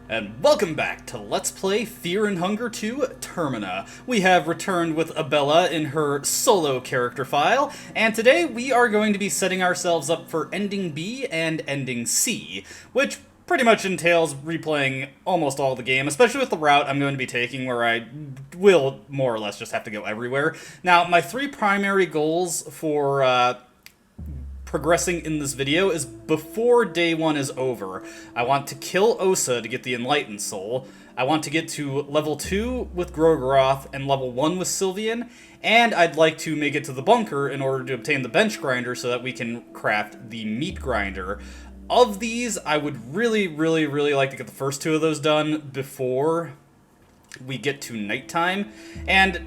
And welcome back to Let's Play Fear and Hunger 2 Termina. We have returned with Abella in her solo character file, and today we are going to be setting ourselves up for Ending B and Ending C, which pretty much entails replaying almost all the game, especially with the route I'm going to be taking where I will more or less just have to go everywhere. Now, my three primary goals for progressing in this video is before day 1 is over. I want to kill Osa to get the Enlightened Soul. I want to get to level 2 with Grogaroth and level 1 with Sylvian, and I'd like to make it to the bunker in order to obtain the bench grinder so that we can craft the meat grinder. Of these, I would really like to get the first 2 of those done before we get to nighttime, and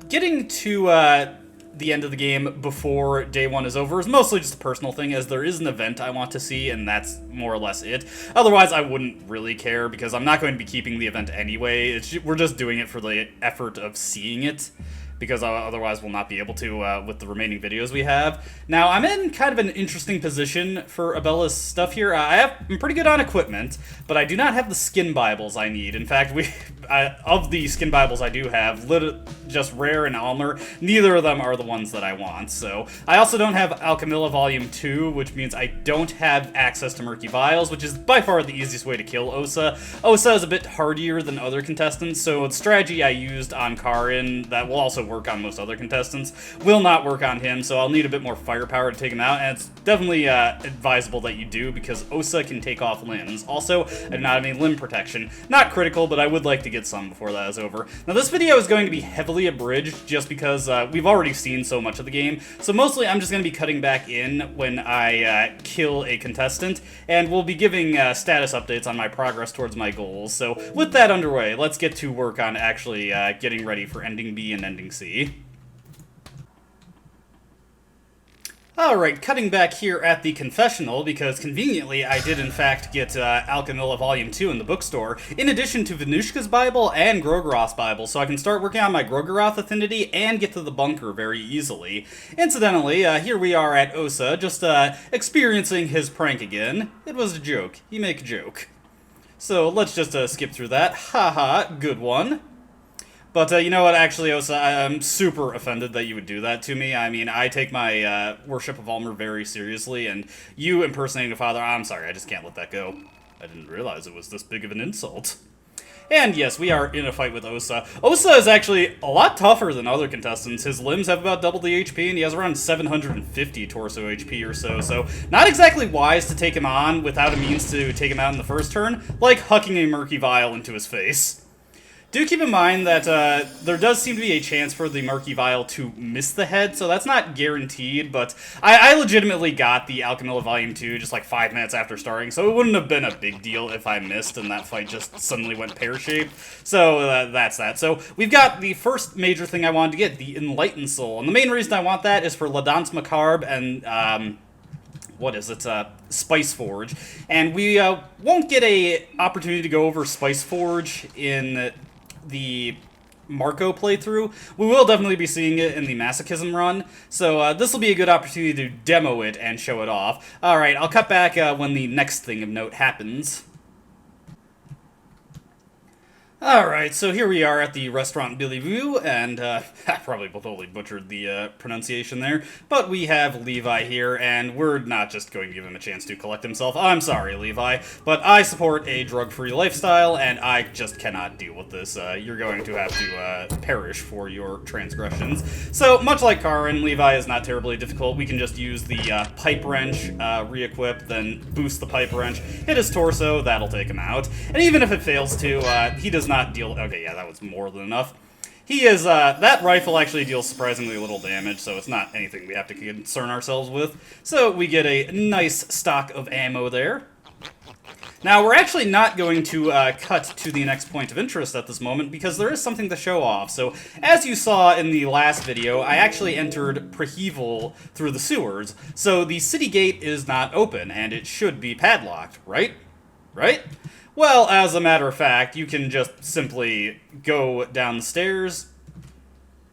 getting to the end of the game before day 1 is over is mostly just a personal thing, as there is an event I want to see, and that's more or less it. Otherwise, I wouldn't really care, because I'm not going to be keeping the event anyway. We're just doing it for the effort of seeing it, because otherwise we'll not be able to with the remaining videos we have. Now, I'm in kind of an interesting position for Abella's stuff here. I'm pretty good on equipment, but I do not have the skin Bibles I need. In fact, of the skin Bibles I do have, just Rare and Almer, neither of them are the ones that I want. So I also don't have Alchemilla Volume 2, which means I don't have access to Murky Vials, which is by far the easiest way to kill Osa. Osa is a bit hardier than other contestants, so the strategy I used on Karin that will also work on most other contestants will not work on him, so I'll need a bit more firepower to take him out, and it's definitely advisable that you do, because Osa can take off limbs. Also, I do not have any limb protection. Not critical, but I would like to get some before that is over. Now, this video is going to be heavily abridged just because we've already seen so much of the game, so mostly I'm just going to be cutting back in when I kill a contestant, and we'll be giving status updates on my progress towards my goals. So with that underway, let's get to work on actually getting ready for Ending B and Ending C. Alright, cutting back here at the confessional, because conveniently I did in fact get Alchemilla Volume 2 in the bookstore, in addition to Venushka's Bible and Grogaroth's Bible, so I can start working on my Grogaroth affinity and get to the bunker very easily. Incidentally, here we are at Osa, just experiencing his prank again. It was a joke. He make a joke. So let's just skip through that. Haha, good one. But you know what, actually, Osa, I'm super offended that you would do that to me. I mean, I take my worship of Almer very seriously, and you impersonating a father, I'm sorry, I just can't let that go. I didn't realize it was this big of an insult. And yes, we are in a fight with Osa. Osa is actually a lot tougher than other contestants. His limbs have about double the HP, and he has around 750 torso HP or so, so not exactly wise to take him on without a means to take him out in the first turn, like hucking a Murky Vial into his face. Do keep in mind that there does seem to be a chance for the Murky Vial to miss the head, so that's not guaranteed, but I legitimately got the Alchemilla Volume 2 just like 5 minutes after starting, so it wouldn't have been a big deal if I missed and that fight just suddenly went pear-shaped. So that's that. So we've got the first major thing I wanted to get, the Enlightened Soul, and the main reason I want that is for La Danse Macabre and what is it, Spice Forge, and we won't get a opportunity to go over Spice Forge in the Marco playthrough. We will definitely be seeing it in the Masochism run, so this will be a good opportunity to demo it and show it off. Alright, I'll cut back when the next thing of note happens. Alright, so here we are at the restaurant Billy Vu, and I probably totally butchered the pronunciation there, but we have Levi here, and we're not just going to give him a chance to collect himself. I'm sorry, Levi, but I support a drug-free lifestyle, and I just cannot deal with this. You're going to have to perish for your transgressions. So, much like Karin, Levi is not terribly difficult. We can just use the pipe wrench, re-equip, then boost the pipe wrench, hit his torso, that'll take him out. And even if it fails to, he does not deal. Okay, yeah, that was more than enough. He is, that rifle actually deals surprisingly little damage, so it's not anything we have to concern ourselves with. So we get a nice stock of ammo there. Now, we're actually not going to cut to the next point of interest at this moment, because there is something to show off. So, as you saw in the last video, I actually entered Prehevel through the sewers, so the city gate is not open, and it should be padlocked, right? Right? Well, as a matter of fact, you can just simply go down the stairs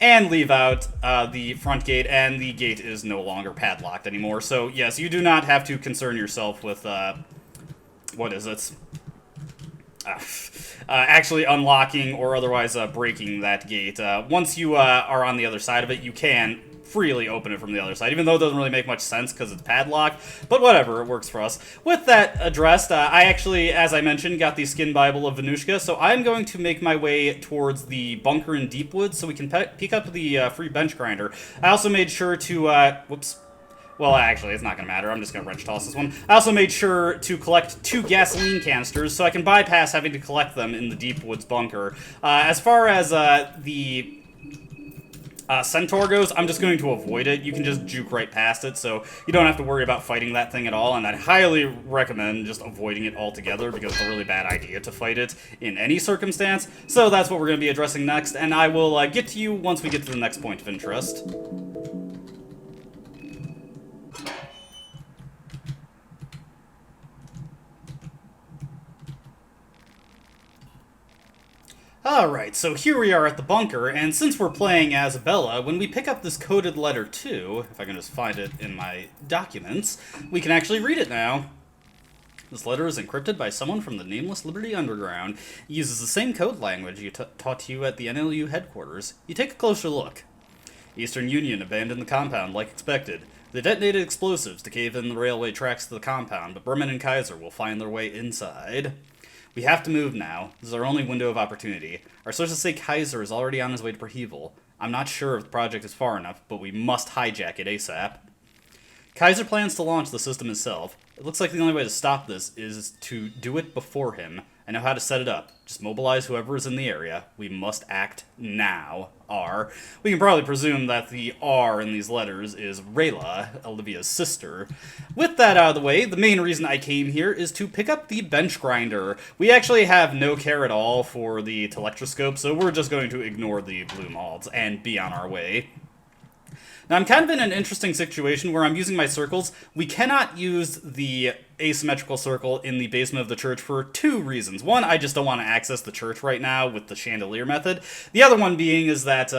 and leave out the front gate, and the gate is no longer padlocked anymore. So, yes, you do not have to concern yourself with, what is it? actually unlocking or otherwise breaking that gate. Once you are on the other side of it, you can freely open it from the other side, even though it doesn't really make much sense because it's padlocked, but whatever, it works for us. With that addressed, I actually, as I mentioned, got the skin Bible of Venushka, so I'm going to make my way towards the bunker in Deepwood so we can pick up the free bench grinder. I also made sure to, whoops. Well, actually, it's not going to matter. I'm just going to wrench toss this one. I also made sure to collect 2 gasoline canisters so I can bypass having to collect them in the Deepwoods bunker. As far as the Centaur goes, I'm just going to avoid it. You can just juke right past it, so you don't have to worry about fighting that thing at all, and I'd highly recommend just avoiding it altogether, because it's a really bad idea to fight it in any circumstance. So that's what we're going to be addressing next, and I will get to you once we get to the next point of interest. Alright, so here we are at the bunker, and since we're playing as Abella, when we pick up this coded letter 2, if I can just find it in my documents, we can actually read it now. This letter is encrypted by someone from the Nameless Liberty Underground. It uses the same code language taught to you at the NLU headquarters. You take a closer look. Eastern Union abandoned the compound like expected. They detonated explosives to cave in the railway tracks to the compound, but Berman and Kaiser will find their way inside. We have to move now. This is our only window of opportunity. Our sources say Kaiser is already on his way to Prahevel. I'm not sure if the project is far enough, but we must hijack it ASAP. Kaiser plans to launch the system himself. It looks like the only way to stop this is to do it before him. I know how to set it up. Just mobilize whoever is in the area. We must act now. R. We can probably presume that the R in these letters is Rayla, Olivia's sister. With that out of the way, the main reason I came here is to pick up the bench grinder. We actually have no care at all for the telectroscope, so we're just going to ignore the blue malts and be on our way. Now, I'm kind of in an interesting situation where I'm using my circles. We cannot use the asymmetrical circle in the basement of the church for 2 reasons. One, I just don't want to access the church right now with the chandelier method. The other one being is that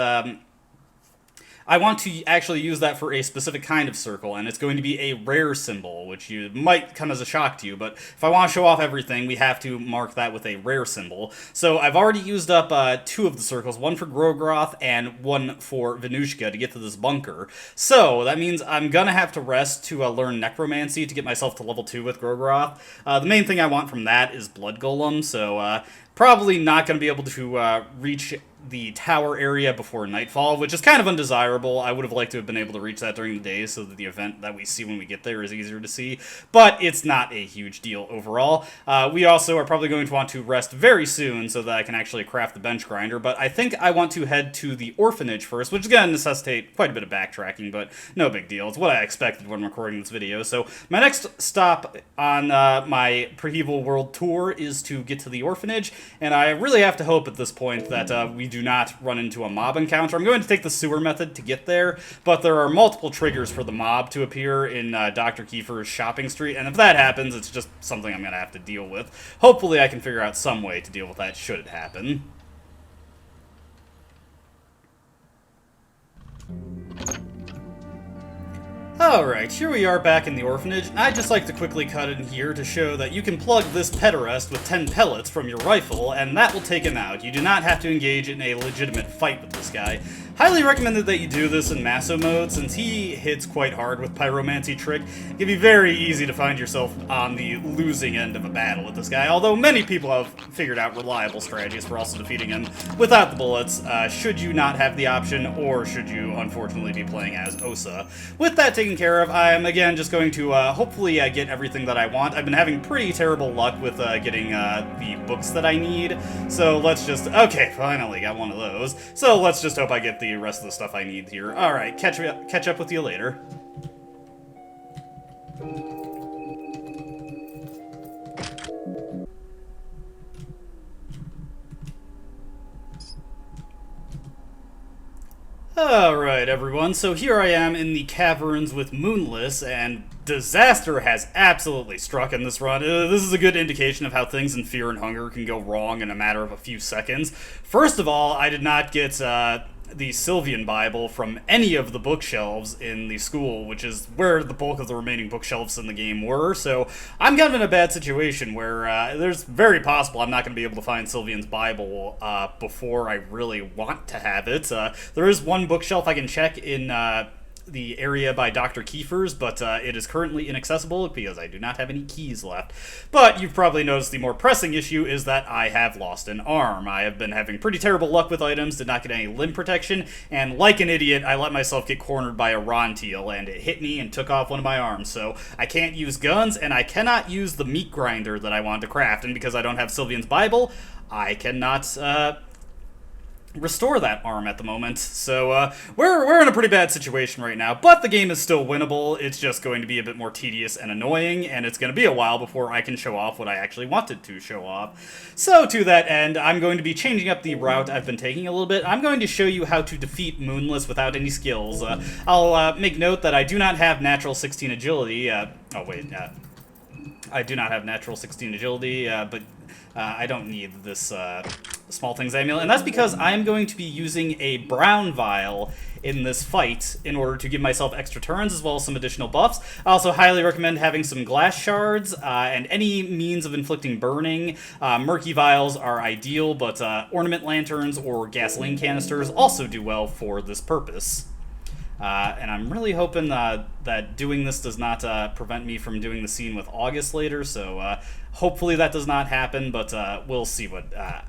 I want to actually use that for a specific kind of circle, and it's going to be a rare symbol, which might come as a shock to you, but if I want to show off everything, we have to mark that with a rare symbol. So I've already used up 2 of the circles, one for Grogroth and one for Venushka to get to this bunker. So that means I'm gonna have to rest to learn Necromancy to get myself to level 2 with Grogroth. The main thing I want from that is Blood Golem, so probably not going to be able to reach the tower area before nightfall, which is kind of undesirable. I would have liked to have been able to reach that during the day so that the event that we see when we get there is easier to see, but it's not a huge deal overall. We also are probably going to want to rest very soon so that I can actually craft the bench grinder, but I think I want to head to the orphanage first, which is going to necessitate quite a bit of backtracking, but no big deal. It's what I expected when recording this video. So my next stop on my Prahevel World Tour is to get to the orphanage, and I really have to hope at this point that we do not run into a mob encounter. I'm going to take the sewer method to get there, but there are multiple triggers for the mob to appear in Dr. Kiefer's shopping street, and if that happens, it's just something I'm going to have to deal with. Hopefully I can figure out some way to deal with that should it happen. Alright, here we are back in the orphanage, and I'd just like to quickly cut in here to show that you can plug this pederast with 10 pellets from your rifle, and that will take him out. You do not have to engage in a legitimate fight with this guy. Highly recommended that you do this in Masso mode, since he hits quite hard with Pyromancy trick. It can be very easy to find yourself on the losing end of a battle with this guy, although many people have figured out reliable strategies for also defeating him without the bullets, should you not have the option, or should you unfortunately be playing as Osa. With that taken care of, I'm again just going to hopefully get everything that I want. I've been having pretty terrible luck with getting the books that I need, so let's just... Okay, finally got one of those. So let's just hope I get the rest of the stuff I need here. Alright, catch up with you later. Alright everyone, so here I am in the caverns with Moonless, and disaster has absolutely struck in this run. This is a good indication of how things in Fear and Hunger can go wrong in a matter of a few seconds. First of all, I did not get the Sylvian Bible from any of the bookshelves in the school, which is where the bulk of the remaining bookshelves in the game were. So I'm kind of in a bad situation where there's very possible I'm not going to be able to find Sylvian's Bible before I really want to have it. There is one bookshelf I can check in the area by Dr. Kiefer's, but it is currently inaccessible because I do not have any keys left. But you've probably noticed the more pressing issue is that I have lost an arm. I have been having pretty terrible luck with items, did not get any limb protection, and like an idiot, I let myself get cornered by a Rontiel, and it hit me and took off one of my arms. So I can't use guns, and I cannot use the meat grinder that I want to craft, and because I don't have Sylvian's Bible, I cannot restore that arm at the moment. So we're in a pretty bad situation right now, but the game is still winnable. It's just going to be a bit more tedious and annoying, and it's going to be a while before I can show off what I actually wanted to show off. So to that end, I'm going to be changing up the route I've been taking a little bit. I'm going to show you how to defeat Moonless without any skills. I'll make note that I do not have natural 16 agility. I do not have natural 16 agility, but I don't need this small things amulet, and that's because I'm going to be using a brown vial in this fight in order to give myself extra turns as well as some additional buffs. I also highly recommend having some glass shards and any means of inflicting burning. Murky vials are ideal, but ornament lanterns or gasoline canisters also do well for this purpose. And I'm really hoping that doing this does not prevent me from doing the scene with August later, so hopefully that does not happen, but we'll see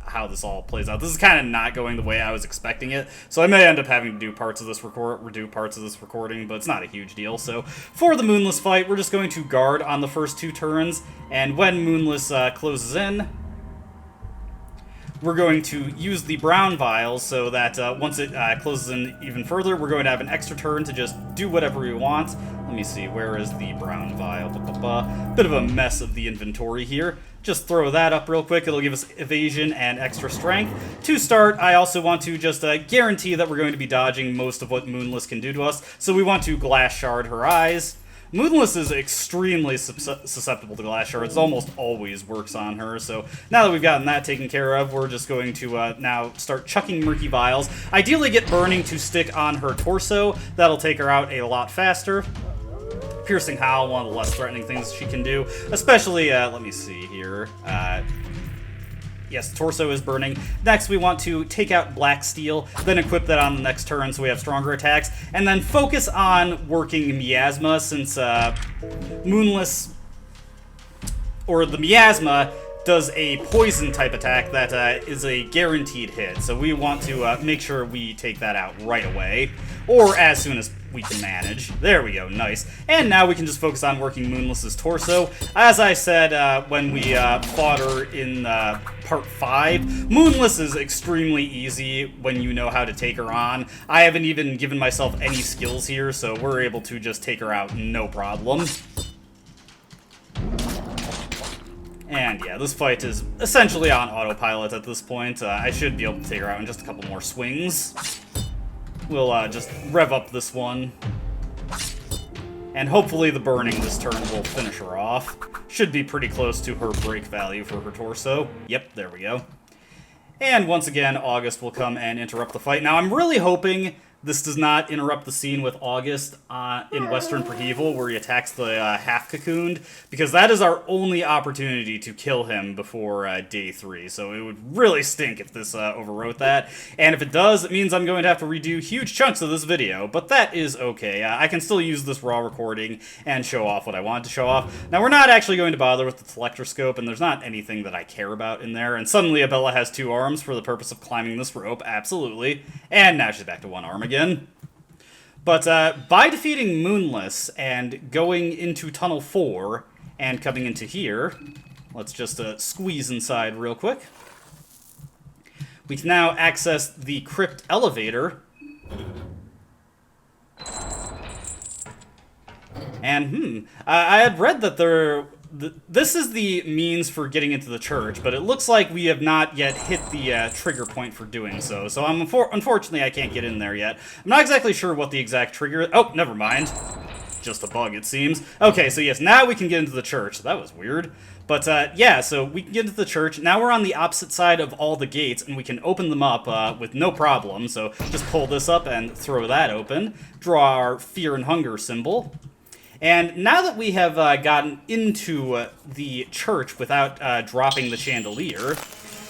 how this all plays out. This is kind of not going the way I was expecting it, so I may end up having to do parts of this recording, but it's not a huge deal. So for the Moonless fight, we're just going to guard on the first 2 turns, and when Moonless closes in, we're going to use the brown vials so that once it closes in even further, we're going to have an extra turn to just do whatever we want. Let me see, where is the brown vial? Bit of a mess of the inventory here. Just throw that up real quick. It'll give us evasion and extra strength. To start, I also want to just guarantee that we're going to be dodging most of what Moonless can do to us. So we want to glass shard her eyes. Moonless is extremely susceptible to glass shards. It almost always works on her. So now that we've gotten that taken care of, we're just going to now start chucking murky vials. Ideally get burning to stick on her torso. That'll take her out a lot faster. Piercing Howl, one of the less threatening things she can do. Especially, let me see here. Yes, torso is burning. Next, we want to take out Black Steel, then equip that on the next turn so we have stronger attacks, and then focus on working Miasma, since Moonless, or the Miasma, does a poison type attack that is a guaranteed hit. So we want to make sure we take that out right away, or as soon as we can manage. There we go, nice. And now we can just focus on working Moonless's torso. As I said when we fought her in part 5, Moonless is extremely easy when you know how to take her on. I haven't even given myself any skills here, so we're able to just take her out no problem. And yeah, this fight is essentially on autopilot at this point. I should be able to take her out in just a couple more swings. We'll just rev up this one. And hopefully the burning this turn will finish her off. Should be pretty close to her break value for her torso. Yep, there we go. And once again, August will come and interrupt the fight. Now, I'm really hoping this does not interrupt the scene with August in Western Primeval, where he attacks the half-cocooned, because that is our only opportunity to kill him before day 3, so it would really stink if this overwrote that. And if it does, it means I'm going to have to redo huge chunks of this video, but that is okay. I can still use this raw recording and show off what I want to show off. Now, we're not actually going to bother with the telectroscope, and there's not anything that I care about in there, and suddenly Abella has 2 arms for the purpose of climbing this rope, absolutely. And now she's back to 1 arm again. But by defeating Moonless and going into Tunnel 4 and coming into here, let's just squeeze inside real quick. We can now access the crypt elevator. And, I had read that this is the means for getting into the church, but it looks like we have not yet hit the trigger point for doing so. So unfortunately, I can't get in there yet. I'm not exactly sure what the exact trigger is. Oh, never mind. Just a bug, it seems. Okay, so yes, now we can get into the church. That was weird. But yeah, so we can get into the church. Now we're on the opposite side of all the gates, and we can open them up with no problem. So just pull this up and throw that open. Draw our fear and hunger symbol. And now that we have gotten into the church without dropping the chandelier,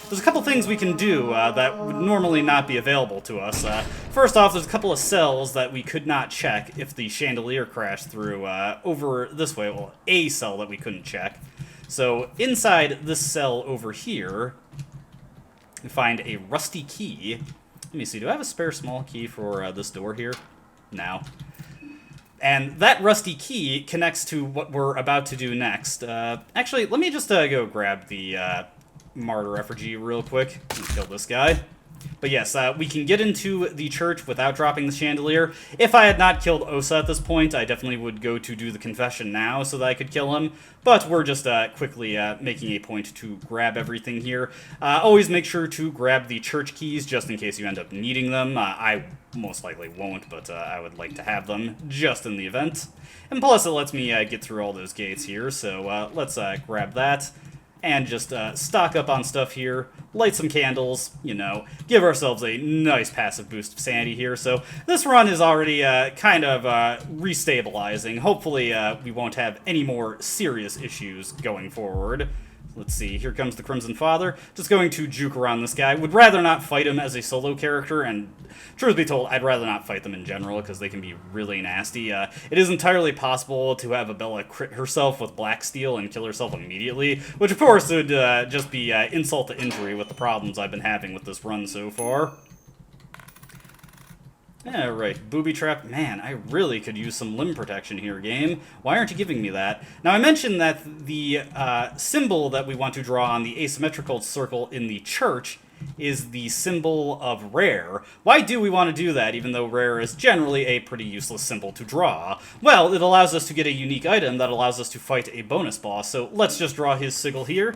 there's a couple things we can do that would normally not be available to us. First off, there's a couple of cells that we could not check if the chandelier crashed through over this way. Well, a cell that we couldn't check. So inside this cell over here, we find a rusty key. Let me see, do I have a spare small key for this door here? No. And that rusty key connects to what we're about to do next. Actually, let me just go grab the martyr effigy real quick and kill this guy. But yes, we can get into the church without dropping the chandelier. If I had not killed Osa at this point, I definitely would go to do the confession now so that I could kill him. But we're just quickly making a point to grab everything here. Always make sure to grab the church keys just in case you end up needing them. I most likely won't, but I would like to have them just in the event. And plus it lets me get through all those gates here, so let's grab that. And just stock up on stuff here, light some candles, you know, give ourselves a nice passive boost of sanity here. So this run is already kind of restabilizing. Hopefully we won't have any more serious issues going forward. Let's see, here comes the Crimson Father. Just going to juke around this guy. Would rather not fight him as a solo character, and truth be told, I'd rather not fight them in general, because they can be really nasty. It is entirely possible to have Abella crit herself with Black Steel and kill herself immediately, which of course would just be insult to injury with the problems I've been having with this run so far. Alright, booby trap. Man, I really could use some limb protection here, game. Why aren't you giving me that? Now, I mentioned that the symbol that we want to draw on the asymmetrical circle in the church is the symbol of rare. Why do we want to do that, even though rare is generally a pretty useless symbol to draw? Well, it allows us to get a unique item that allows us to fight a bonus boss, so let's just draw his sigil here.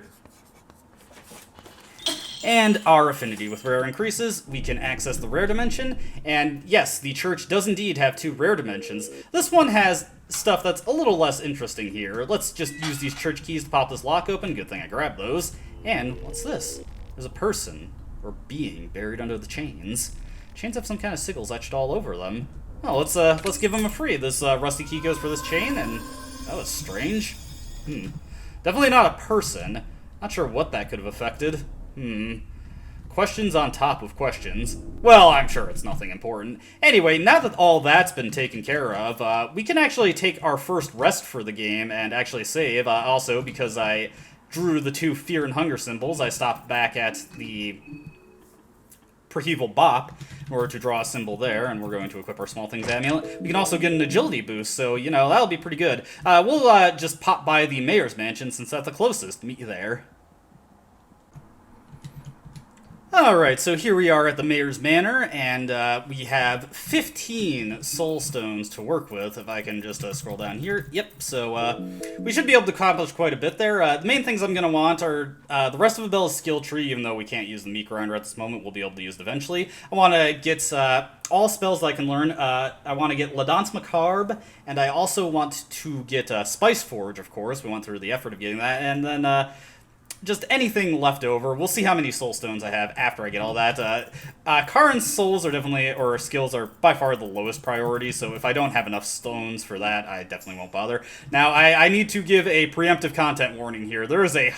And our affinity with rare increases, we can access the rare dimension, and yes, the church does indeed have 2 rare dimensions. This one has stuff that's a little less interesting here. Let's just use these church keys to pop this lock open. Good thing I grabbed those. And what's this? There's a person, or being, buried under the chains. Chains have some kind of sigils etched all over them. Oh, let's give them a free. This rusty key goes for this chain, and that was strange. Definitely not a person. Not sure what that could have affected. Questions on top of questions. Well, I'm sure it's nothing important. Anyway, now that all that's been taken care of, we can actually take our first rest for the game and actually save. Also, because I drew the 2 fear and hunger symbols, I stopped back at the Preheval Bop in order to draw a symbol there, and we're going to equip our Small Things Amulet. We can also get an agility boost, so, you know, that'll be pretty good. We'll just pop by the Mayor's Mansion, since that's the closest. Meet you there. Alright, so here we are at the Mayor's Manor, and we have 15 soul stones to work with, if I can just scroll down here. Yep, so we should be able to accomplish quite a bit there. The main things I'm going to want are the rest of Abella's skill tree, even though we can't use the meat grinder at this moment, we'll be able to use it eventually. I want to get all spells that I can learn. I want to get La Danse Macabre, and I also want to get Spice Forge, of course. We went through the effort of getting that, and then just anything left over. We'll see how many soul stones I have after I get all that. Karin's souls are definitely, or skills are by far the lowest priority, so if I don't have enough stones for that, I definitely won't bother. Now, I need to give a preemptive content warning here. There is a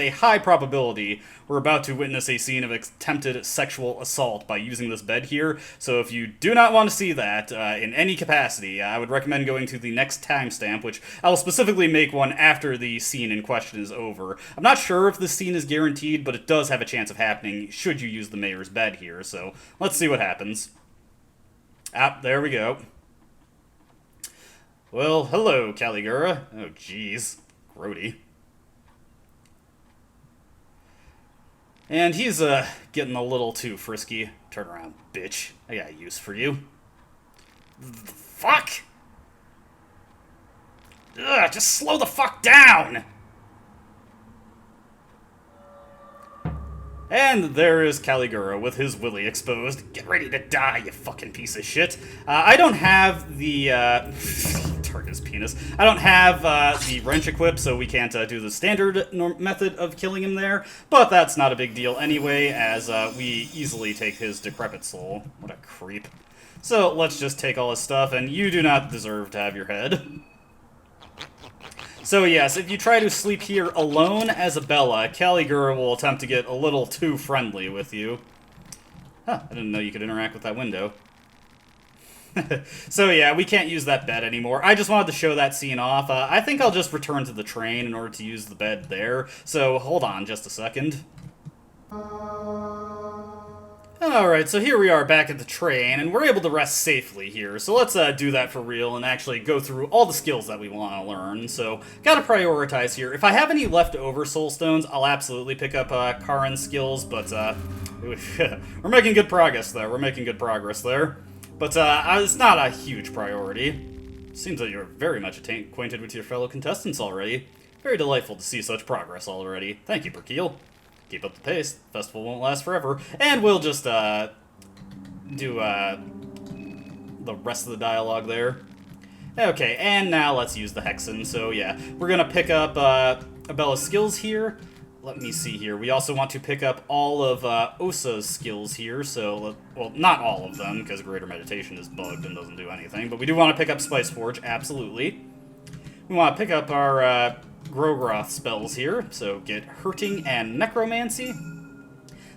high probability we're about to witness a scene of attempted sexual assault by using this bed here, so if you do not want to see that in any capacity, I would recommend going to the next timestamp, which I will specifically make one after the scene in question is over. I'm not sure if this scene is guaranteed, but it does have a chance of happening should you use the mayor's bed here, so let's see what happens. There we go. Well, hello, Caligura. Oh, jeez. Grody. And he's, getting a little too frisky. Turn around, bitch. I got use for you. Fuck! Ugh, just slow the fuck down! And there is Caligura with his willy exposed. Get ready to die, you fucking piece of shit. I don't have the, target his penis. I don't have the wrench equipped, so we can't do the standard method of killing him there, but that's not a big deal anyway, as we easily take his decrepit soul. What a creep. So let's just take all his stuff, and you do not deserve to have your head. So yes, if you try to sleep here alone as Abella, Caligura will attempt to get a little too friendly with you. Huh, I didn't know you could interact with that window. So yeah, we can't use that bed anymore. I just wanted to show that scene off. I think I'll just return to the train in order to use the bed there. So hold on just a second. Alright, so here we are back at the train, and we're able to rest safely here. So let's do that for real and actually go through all the skills that we want to learn. So, gotta prioritize here. If I have any leftover soul stones, I'll absolutely pick up Karin's skills, but we're making good progress there. But it's not a huge priority. Seems that you're very much acquainted with your fellow contestants already. Very delightful to see such progress already. Thank you, Perkeel. Keep up the pace. The festival won't last forever. And we'll just do the rest of the dialogue there. Okay, and now let's use the Hexen. So yeah, we're gonna pick up Abella's skills here. Let me see here. We also want to pick up all of Osa's skills here. So, well, not all of them, because Greater Meditation is bugged and doesn't do anything. But we do want to pick up Spice Forge, absolutely. We want to pick up our Grogroth spells here. So get Hurting and Necromancy.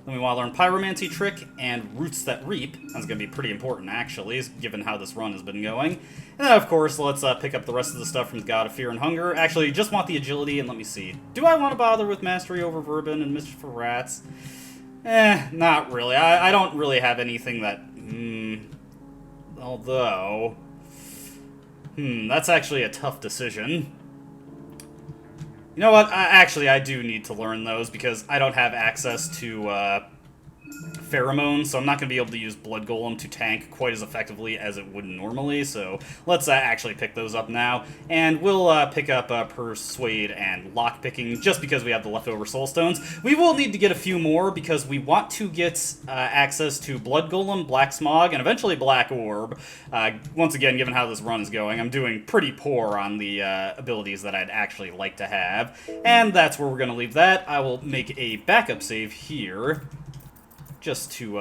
Then we want to learn Pyromancy Trick and Roots That Reap. That's going to be pretty important, actually, given how this run has been going. And then, of course, let's pick up the rest of the stuff from the God of Fear and Hunger. Actually, just want the Agility, and let me see. Do I want to bother with Mastery over Vermin and Mischief for Rats? Not really. I don't really have anything that... although... that's actually a tough decision. You know what? Actually, I do need to learn those because I don't have access to pheromones, so I'm not going to be able to use Blood Golem to tank quite as effectively as it would normally, so let's actually pick those up now. And we'll pick up Persuade and Lockpicking just because we have the leftover Soul Stones. We will need to get a few more because we want to get access to Blood Golem, Black Smog, and eventually Black Orb. Once again, given how this run is going, I'm doing pretty poor on the abilities that I'd actually like to have. And that's where we're going to leave that. I will make a backup save here, just to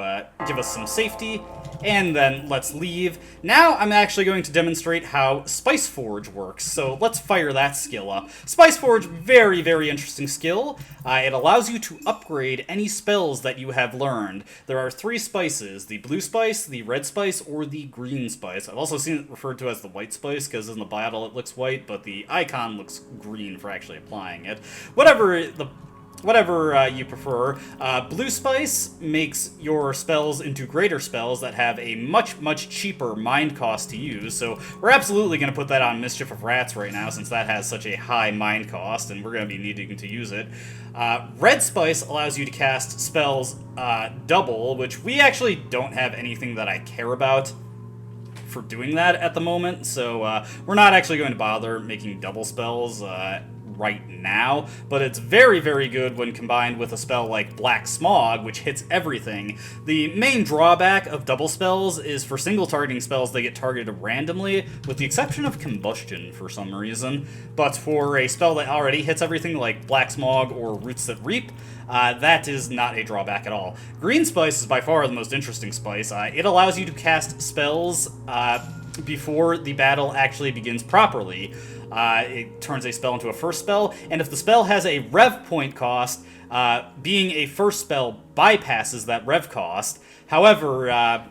give us some safety, and then let's leave. Now I'm actually going to demonstrate how Spice Forge works, so let's fire that skill up. Spice Forge, very, very interesting skill. It allows you to upgrade any spells that you have learned. There are 3 spices, the blue spice, the red spice, or the green spice. I've also seen it referred to as the white spice, because in the battle it looks white, but the icon looks green for actually applying it. Whatever you prefer. Blue Spice makes your spells into greater spells that have a much, much cheaper mind cost to use, so we're absolutely going to put that on Mischief of Rats right now, since that has such a high mind cost, and we're going to be needing to use it. Red Spice allows you to cast spells double, which we actually don't have anything that I care about for doing that at the moment, so we're not actually going to bother making double spells right now, but it's very, very good when combined with a spell like Black Smog, which hits everything. The main drawback of double spells is for single targeting spells, they get targeted randomly, with the exception of Combustion for some reason, but for a spell that already hits everything like Black Smog or Roots That Reap, that is not a drawback at all. Green Spice is by far the most interesting spice. It allows you to cast spells before the battle actually begins properly. It turns a spell into a first spell, and if the spell has a rev point cost, being a first spell bypasses that rev cost. However,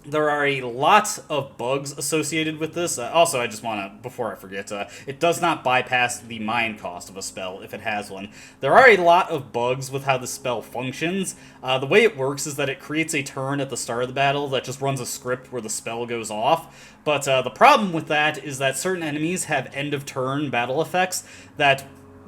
there are a lot of bugs associated with this. Also, I just want to, before I forget, it does not bypass the mind cost of a spell if it has one. There are a lot of bugs with how the spell functions. The way it works is that it creates a turn at the start of the battle that just runs a script where the spell goes off. But the problem with that is that certain enemies have end-of-turn battle effects that,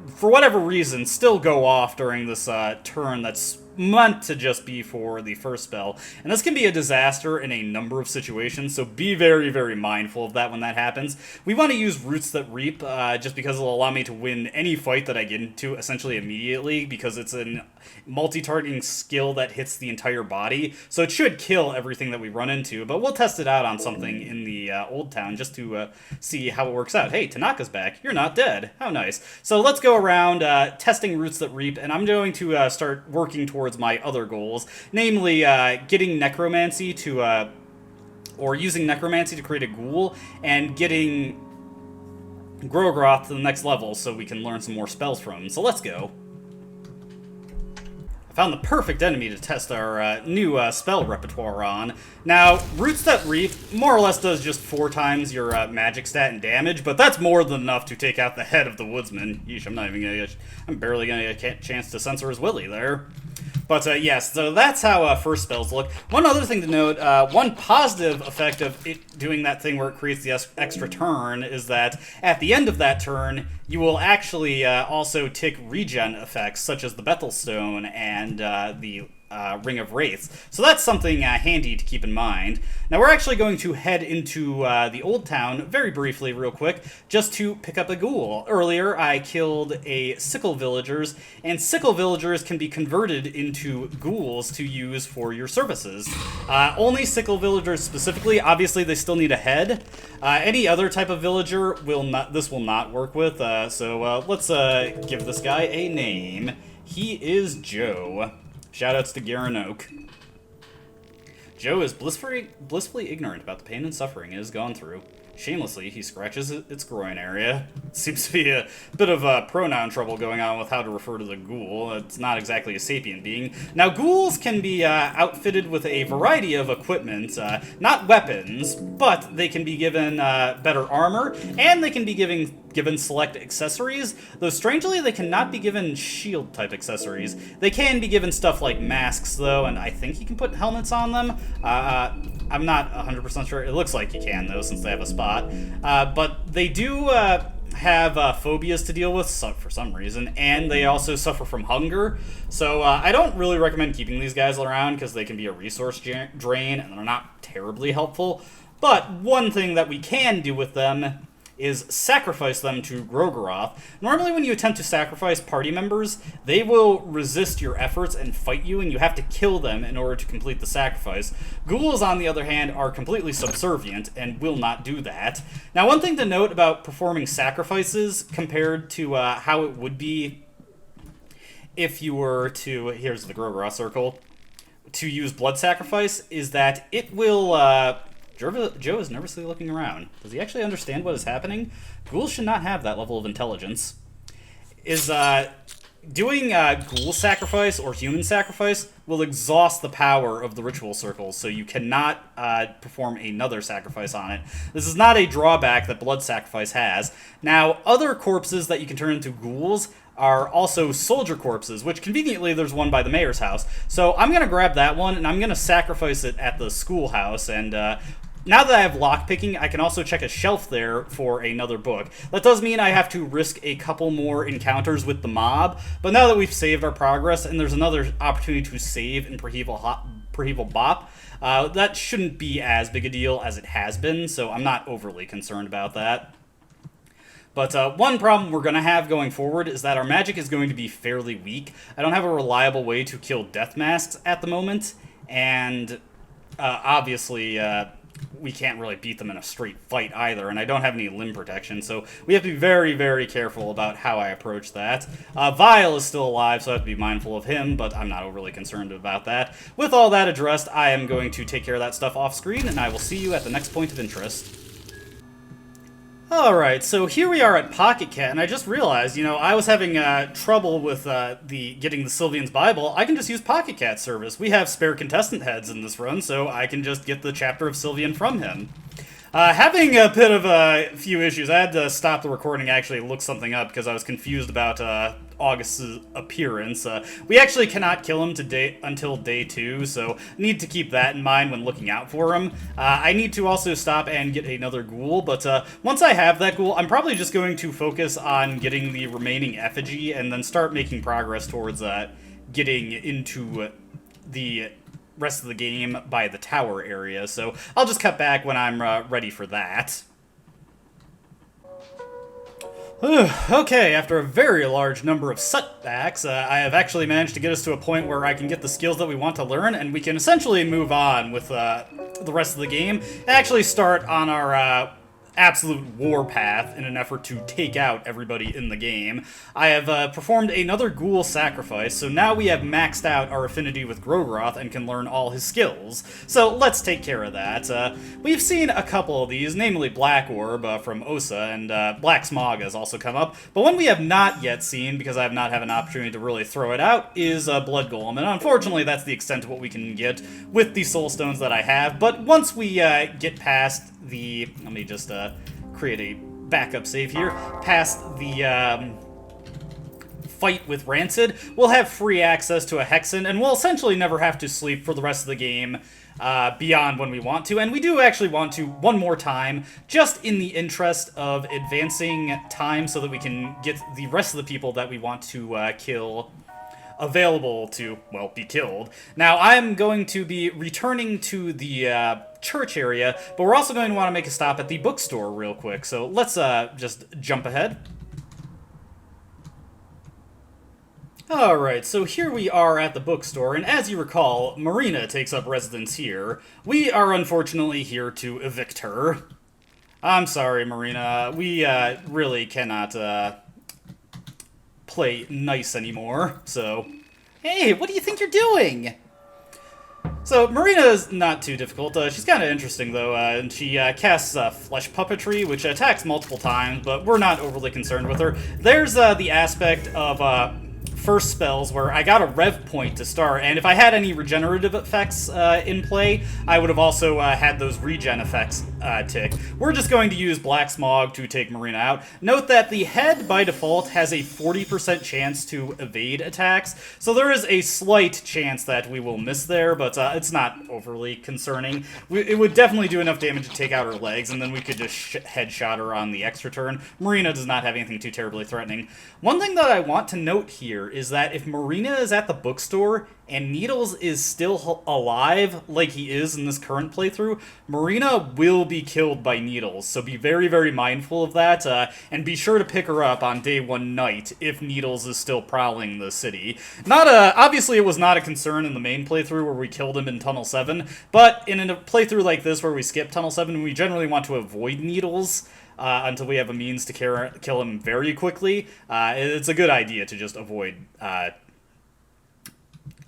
for whatever reason, still go off during this turn that's meant to just be for the first spell. And this can be a disaster in a number of situations, so be very, very mindful of that when that happens. We want to use Roots That Reap, just because it'll allow me to win any fight that I get into essentially immediately, because it's a multi-targeting skill that hits the entire body, so it should kill everything that we run into, but we'll test it out on something in the Old Town just to see how it works out. Hey, Tanaka's back. You're not dead. How nice. So let's go around testing Roots That Reap, and I'm going to start working towards my other goals, namely getting Necromancy to, or using Necromancy to create a ghoul, and getting Grogroth to the next level so we can learn some more spells from him. So let's go. Found the perfect enemy to test our new spell repertoire on. Now, Roots That Reap more or less does just 4 times your magic stat and damage, but that's more than enough to take out the head of the woodsman. Yeesh, I'm barely gonna get a chance to censor his willy there. But yes, so that's how first spells look. One other thing to note, one positive effect of it doing that thing where it creates the extra turn is that at the end of that turn, you will actually also tick regen effects, such as the Bethel Stone and the Ring of Wraiths. So that's something handy to keep in mind. Now we're actually going to head into the Old Town very briefly, real quick, just to pick up a ghoul. Earlier I killed a Sickle Villagers, and Sickle Villagers can be converted into ghouls to use for your services. Only Sickle Villagers specifically, obviously they still need a head. Any other type of villager this will not work with, so let's give this guy a name. He is Joe. Shoutouts to Garen Oak. Joe is blissfully ignorant about the pain and suffering it has gone through. Shamelessly, he scratches its groin area. Seems to be a bit of pronoun trouble going on with how to refer to the ghoul. It's not exactly a sapient being. Now, ghouls can be outfitted with a variety of equipment, not weapons, but they can be given better armor, and they can be given select accessories, though strangely they cannot be given shield-type accessories. They can be given stuff like masks, though, and I think you can put helmets on them. I'm not 100% sure. It looks like you can, though, since they have a spot. But they do have phobias to deal with for some reason, and they also suffer from hunger. So I don't really recommend keeping these guys around because they can be a resource drain, and they're not terribly helpful. But one thing that we can do with them is sacrifice them to Grogroth. Normally when you attempt to sacrifice party members, they will resist your efforts and fight you, and you have to kill them in order to complete the sacrifice. Ghouls, on the other hand, are completely subservient and will not do that. Now, one thing to note about performing sacrifices compared to how it would be if you were to, here's the Grogroth circle, to use blood sacrifice, is that it will, Joe is nervously looking around. Does he actually understand what is happening? Ghouls should not have that level of intelligence. Doing ghoul sacrifice or human sacrifice will exhaust the power of the ritual circles, so you cannot perform another sacrifice on it. This is not a drawback that blood sacrifice has. Now, other corpses that you can turn into ghouls are also soldier corpses, which conveniently there's one by the mayor's house. So I'm going to grab that one, and I'm going to sacrifice it at the schoolhouse, and now that I have lockpicking, I can also check a shelf there for another book. That does mean I have to risk a couple more encounters with the mob, but now that we've saved our progress, and there's another opportunity to save in Preheval Bop, that shouldn't be as big a deal as it has been, so I'm not overly concerned about that. But one problem we're going to have going forward is that our magic is going to be fairly weak. I don't have a reliable way to kill death masks at the moment, and obviously we can't really beat them in a straight fight either, and I don't have any limb protection, so we have to be very, very careful about how I approach that. Vile is still alive, so I have to be mindful of him, but I'm not overly concerned about that. With all that addressed, I am going to take care of that stuff off screen, and I will see you at the next point of interest. Alright, so here we are at Pocket Cat, and I just realized, I was having trouble with getting the Sylvian's Bible. I can just use Pocket Cat service. We have spare contestant heads in this run, so I can just get the chapter of Sylvian from him. Having a bit of a few issues. I had to stop the recording, actually look something up, because I was confused about August's appearance. We actually cannot kill him until day 2, so need to keep that in mind when looking out for him. I need to also stop and get another ghoul, but once I have that ghoul, I'm probably just going to focus on getting the remaining effigy and then start making progress towards getting into the rest of the game by the tower area, so I'll just cut back when I'm ready for that. Okay, after a very large number of setbacks, I have actually managed to get us to a point where I can get the skills that we want to learn, and we can essentially move on with the rest of the game, and actually start on our absolute warpath in an effort to take out everybody in the game. I have performed another ghoul sacrifice, so now we have maxed out our affinity with Grogroth and can learn all his skills. So let's take care of that. We've seen a couple of these, namely Black Orb from Osa, and Black Smog has also come up, but one we have not yet seen, because I have not had an opportunity to really throw it out, is Blood Golem, and unfortunately that's the extent of what we can get with the Soul Stones that I have, but once we get past the... let me just create a backup save here. Past the fight with Rancid, we'll have free access to a Hexen, and we'll essentially never have to sleep for the rest of the game beyond when we want to. And we do actually want to, one more time, just in the interest of advancing time so that we can get the rest of the people that we want to kill available to, well, be killed. Now, I'm going to be returning to the church area, but we're also going to want to make a stop at the bookstore real quick, so let's just jump ahead. Alright, so here we are at the bookstore, and as you recall, Marina takes up residence here. We are unfortunately here to evict her. I'm sorry, Marina. We really cannot play nice anymore, so... Hey, what do you think you're doing? So, Marina is not too difficult. She's kind of interesting, though, and she casts Flesh Puppetry, which attacks multiple times, but we're not overly concerned with her. There's the aspect of first spells where I got a rev point to start, and if I had any regenerative effects in play, I would have also had those regen effects tick. We're just going to use Black Smog to take Marina out. Note that the head, by default, has a 40% chance to evade attacks, so there is a slight chance that we will miss there, but it's not overly concerning. It would definitely do enough damage to take out her legs, and then we could just headshot her on the extra turn. Marina does not have anything too terribly threatening. One thing that I want to note here is that if Marina is at the bookstore and Needles is still alive, like he is in this current playthrough, Marina will be killed by Needles, so be very, very mindful of that, and be sure to pick her up on day 1 night if Needles is still prowling the city. Obviously it was not a concern in the main playthrough where we killed him in Tunnel 7, but in a playthrough like this where we skip Tunnel 7, we generally want to avoid Needles, until we have a means to kill him very quickly. It's a good idea to just avoid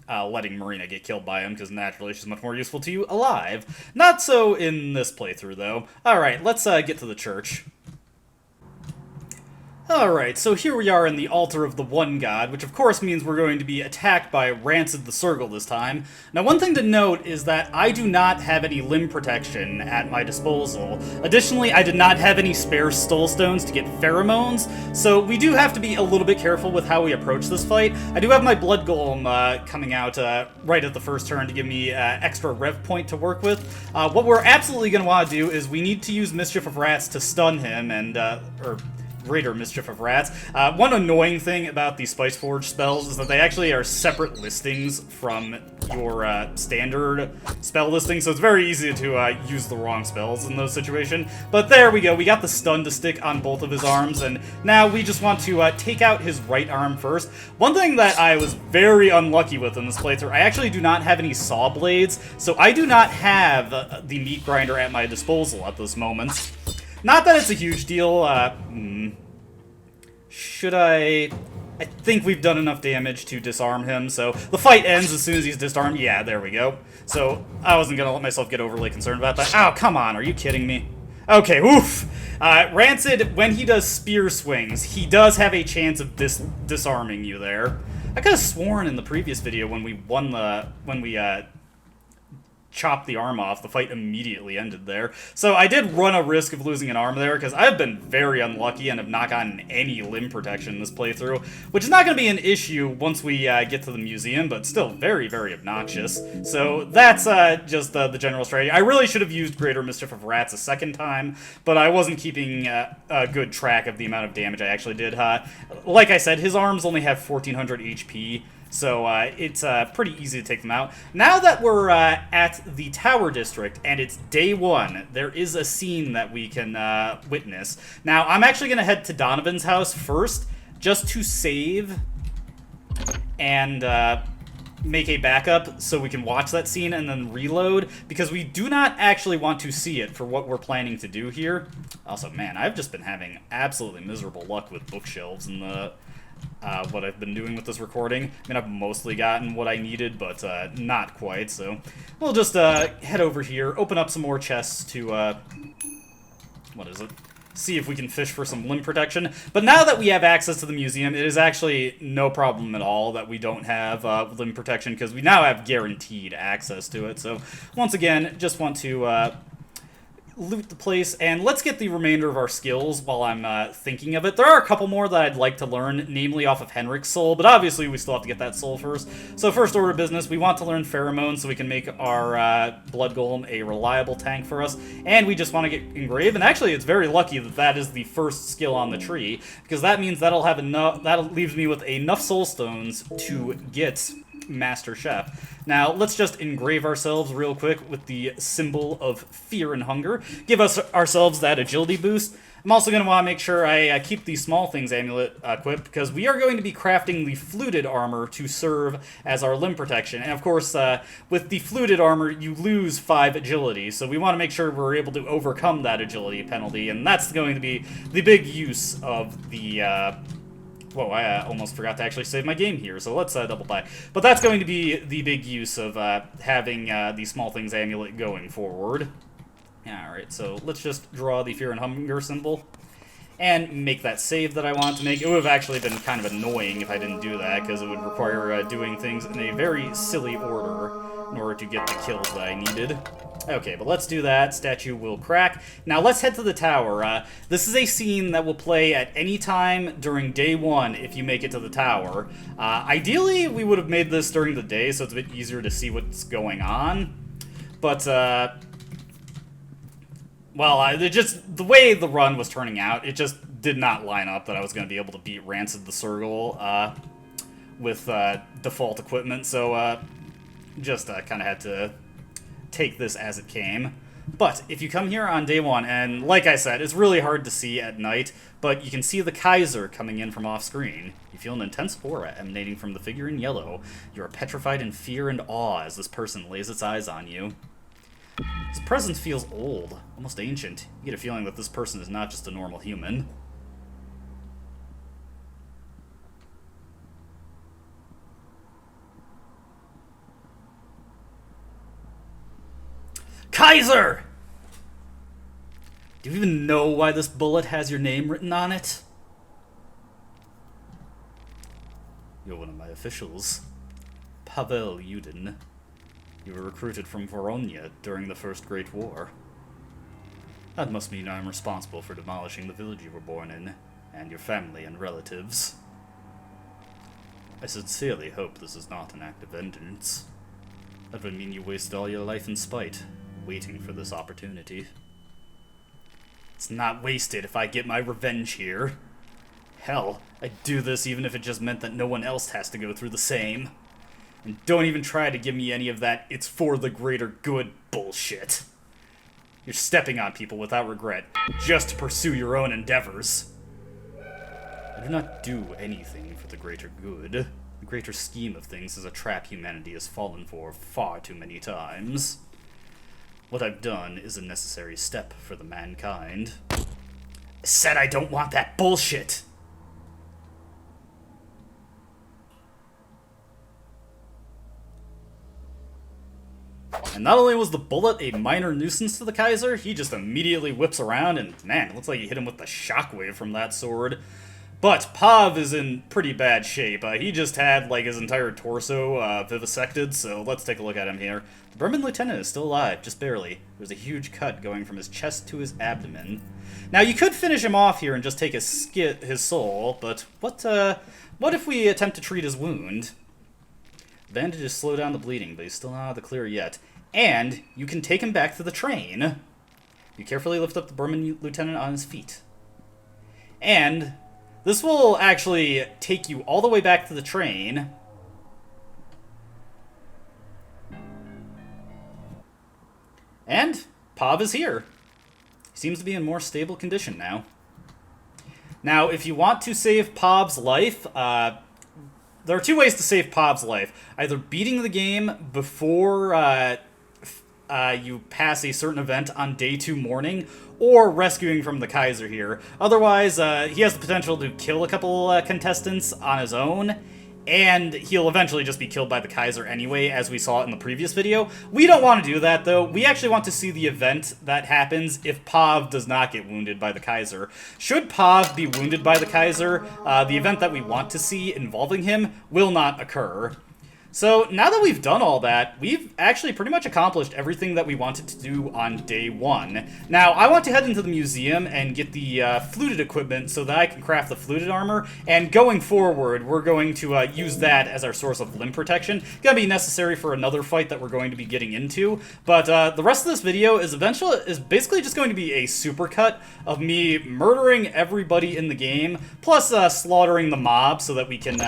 letting Marina get killed by him, because naturally she's much more useful to you alive. Not so in this playthrough, though. Alright, let's get to the church. Alright, so here we are in the Altar of the One God, which of course means we're going to be attacked by Rancid the Circle this time. Now, one thing to note is that I do not have any limb protection at my disposal. Additionally, I did not have any spare Soul Stones to get pheromones, so we do have to be a little bit careful with how we approach this fight. I do have my Blood Golem coming out right at the first turn to give me extra rev point to work with. What we're absolutely going to want to do is we need to use Mischief of Rats to stun him, and, Greater Mischief of Rats. One annoying thing about the Spice Forge spells is that they actually are separate listings from your standard spell listing, so it's very easy to use the wrong spells in those situations. But there we go, we got the stun to stick on both of his arms, and now we just want to take out his right arm first. One thing that I was very unlucky with in this playthrough, I actually do not have any saw blades, so I do not have the meat grinder at my disposal at this moment. Not that it's a huge deal. Should I think we've done enough damage to disarm him, so the fight ends as soon as he's disarmed. Yeah, there we go. So I wasn't going to let myself get overly concerned about that. Oh, come on, are you kidding me? Okay, oof. Rancid, when he does spear swings, he does have a chance of disarming you there. I could have sworn in the previous video when we chopped the arm off, the fight immediately ended there. So I did run a risk of losing an arm there, because I've been very unlucky and have not gotten any limb protection in this playthrough, which is not going to be an issue once we get to the museum, but still very, very obnoxious. So that's just the general strategy. I really should have used Greater Mischief of Rats a second time, but I wasn't keeping a good track of the amount of damage I actually did. Like I said, his arms only have 1400 HP, So it's pretty easy to take them out. Now that we're at the Tower District and it's day 1, there is a scene that we can witness. Now, I'm actually going to head to Donovan's house first, just to save and make a backup so we can watch that scene and then reload, because we do not actually want to see it for what we're planning to do here. Also, man, I've just been having absolutely miserable luck with bookshelves and the what I've been doing with this recording. I mean, I've mostly gotten what I needed, but not quite, so we'll just head over here, open up some more chests to, what is it? See if we can fish for some limb protection. But now that we have access to the museum, it is actually no problem at all that we don't have limb protection, because we now have guaranteed access to it. So, once again, just want to loot the place, and let's get the remainder of our skills while I'm thinking of it. There are a couple more that I'd like to learn, namely off of Henryk's soul, but obviously we still have to get that soul first. So first order of business, we want to learn pheromones so we can make our blood golem a reliable tank for us, and we just want to get engrave, and actually it's very lucky that that is the first skill on the tree, because that means that'll have enough, that leaves me with enough soul stones to get Master Chef. Now, let's just engrave ourselves real quick with the symbol of fear and hunger. Give us ourselves that agility boost. I'm also going to want to make sure I keep the small things amulet equipped, because we are going to be crafting the fluted armor to serve as our limb protection. And of course, with the fluted armor, you lose 5 agility, so we want to make sure we're able to overcome that agility penalty, and that's going to be the big use of the whoa, I almost forgot to actually save my game here, so let's double buy. But that's going to be the big use of having the Small Things Amulet going forward. Alright, so let's just draw the Fear and Hunger symbol and make that save that I want to make. It would have actually been kind of annoying if I didn't do that, because it would require doing things in a very silly order in order to get the kills that I needed. Okay, but let's do that. Statue will crack. Now let's head to the tower. This is a scene that will play at any time during day 1 if you make it to the tower. Ideally, we would have made this during the day, so it's a bit easier to see what's going on. But, well, the way the run was turning out, it just did not line up that I was going to be able to beat Rancid the Circle with default equipment, so just kind of had to take this as it came. But if you come here on day 1, and like I said, it's really hard to see at night, but you can see the Kaiser coming in from off-screen. You feel an intense aura emanating from the figure in yellow. You are petrified in fear and awe as this person lays its eyes on you. His presence feels old, almost ancient. You get a feeling that this person is not just a normal human. Kaiser! Do you even know why this bullet has your name written on it? You're one of my officials. Pavel Yudin. You were recruited from Voronya during the First Great War. That must mean I'm responsible for demolishing the village you were born in, and your family and relatives. I sincerely hope this is not an act of vengeance. That would mean you wasted all your life in spite, waiting for this opportunity. It's not wasted if I get my revenge here. Hell, I'd do this even if it just meant that no one else has to go through the same. And don't even try to give me any of that "it's for the greater good" bullshit. You're stepping on people without regret, just to pursue your own endeavors. I do not do anything for the greater good. The greater scheme of things is a trap humanity has fallen for far too many times. What I've done is a necessary step for the mankind. I said I don't want that bullshit! And not only was the bullet a minor nuisance to the Kaiser, he just immediately whips around and, man, it looks like he hit him with the shockwave from that sword. But Pav is in pretty bad shape. He just had, like, his entire torso vivisected, so let's take a look at him here. The Berman Lieutenant is still alive, just barely. There's a huge cut going from his chest to his abdomen. Now, you could finish him off here and just take his soul, but what if we attempt to treat his wound? Bandages slow down the bleeding, but he's still not out of the clear yet. And you can take him back to the train. You carefully lift up the Berman Lieutenant on his feet. And this will actually take you all the way back to the train. And Pav is here. He seems to be in more stable condition now. Now, if you want to save Pav's life, there are two ways to save Pav's life. Either beating the game before you pass a certain event on day 2 morning, or rescuing from the Kaiser here. Otherwise, he has the potential to kill a couple contestants on his own, and he'll eventually just be killed by the Kaiser anyway, as we saw in the previous video. We don't want to do that, though. We actually want to see the event that happens if Pav does not get wounded by the Kaiser. Should Pav be wounded by the Kaiser, the event that we want to see involving him will not occur. So, now that we've done all that, we've actually pretty much accomplished everything that we wanted to do on day 1. Now, I want to head into the museum and get the fluted equipment so that I can craft the fluted armor, and going forward, we're going to use that as our source of limb protection. Gonna be necessary for another fight that we're going to be getting into, but the rest of this video is basically just going to be a supercut of me murdering everybody in the game, plus slaughtering the mob so that we can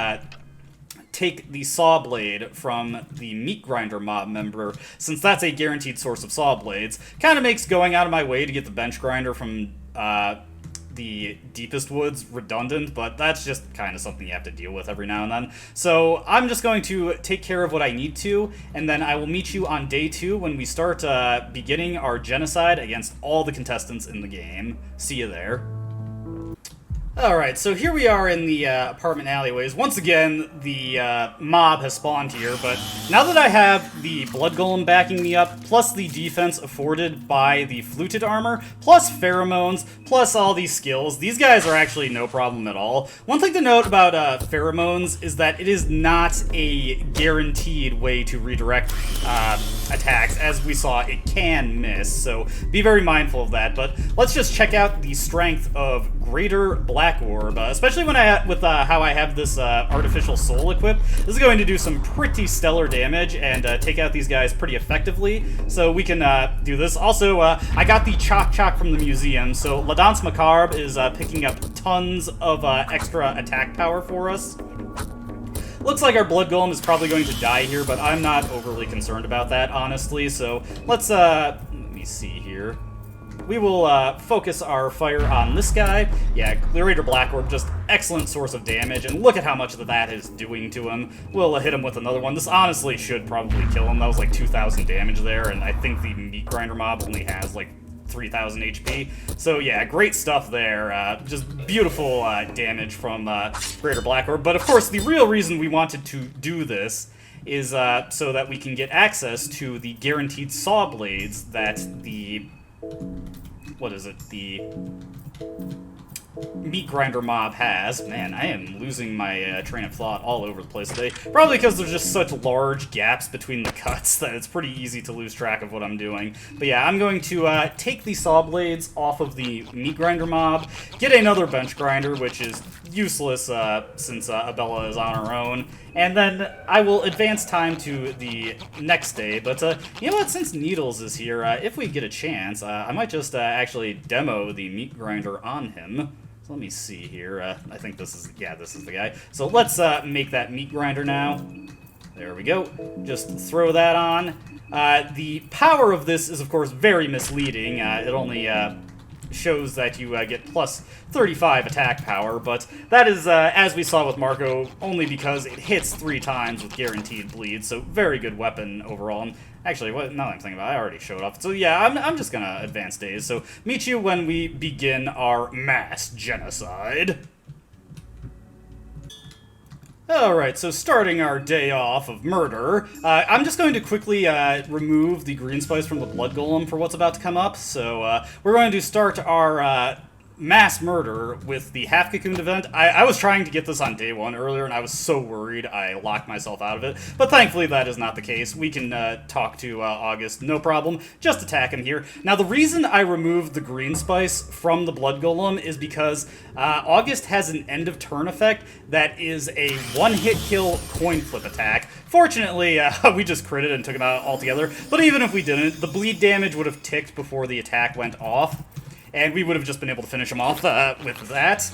take the saw blade from the meat grinder mob member, since that's a guaranteed source of saw blades. Kind of makes going out of my way to get the bench grinder from the deepest woods redundant, but that's just kind of something you have to deal with every now and then. So I'm just going to take care of what I need to, and then I will meet you on day 2 when we start beginning our genocide against all the contestants in the game. See you there. Alright, so here we are in the apartment alleyways. Once again, the mob has spawned here, but now that I have the blood golem backing me up, plus the defense afforded by the fluted armor, plus pheromones, plus all these skills, these guys are actually no problem at all. One thing to note about pheromones is that it is not a guaranteed way to redirect attacks. As we saw, it can miss, so be very mindful of that. But let's just check out the strength of Greater Black Orb, especially when with how I have this artificial soul equipped. This is going to do some pretty stellar damage and take out these guys pretty effectively, so we can do this. Also, I got the Choc from the museum, so La Danse Macabre is picking up tons of extra attack power for us. Looks like our blood golem is probably going to die here, but I'm not overly concerned about that, honestly, so let's, let me see here. We will focus our fire on this guy. Yeah, Greater Black Orb, just excellent source of damage, and look at how much of that is doing to him. We'll hit him with another one. This honestly should probably kill him. That was like 2,000 damage there, and I think the meat grinder mob only has like 3,000 HP. So yeah, great stuff there. Just beautiful damage from Greater Black Orb. But of course, the real reason we wanted to do this is so that we can get access to the guaranteed saw blades that the... what is it? The meat grinder mob has. Man, I am losing my train of thought all over the place today. Probably because there's just such large gaps between the cuts that it's pretty easy to lose track of what I'm doing. But yeah, I'm going to take the saw blades off of the meat grinder mob, get another bench grinder, which is useless since Abella is on her own, and then I will advance time to the next day. But you know what, since Needles is here, if we get a chance, I might just actually demo the meat grinder on him. So let me see here. I think this is, yeah, this is the guy. So let's make that meat grinder now. There we go. Just throw that on. The power of this is, of course, very misleading. It only shows that you get plus 35 attack power, but that is, as we saw with Marco, only because it hits 3 times with guaranteed bleed, so very good weapon overall. And actually, now that I'm thinking about it, I already showed off. So yeah, I'm just gonna advance days, so meet you when we begin our mass genocide. Alright, so starting our day off of murder, I'm just going to quickly remove the green spice from the blood golem for what's about to come up. So we're going to start our mass murder with the half cocooned event. I was trying to get this on day 1 earlier, and I was so worried I locked myself out of it, but thankfully that is not the case. We can talk to August, no problem. Just attack him here. Now, the reason I removed the green spice from the blood golem is because August has an end of turn effect that is a one-hit kill coin flip attack. Fortunately, we just critted and took him out altogether, but even if we didn't, the bleed damage would have ticked before the attack went off, and we would have just been able to finish him off with that.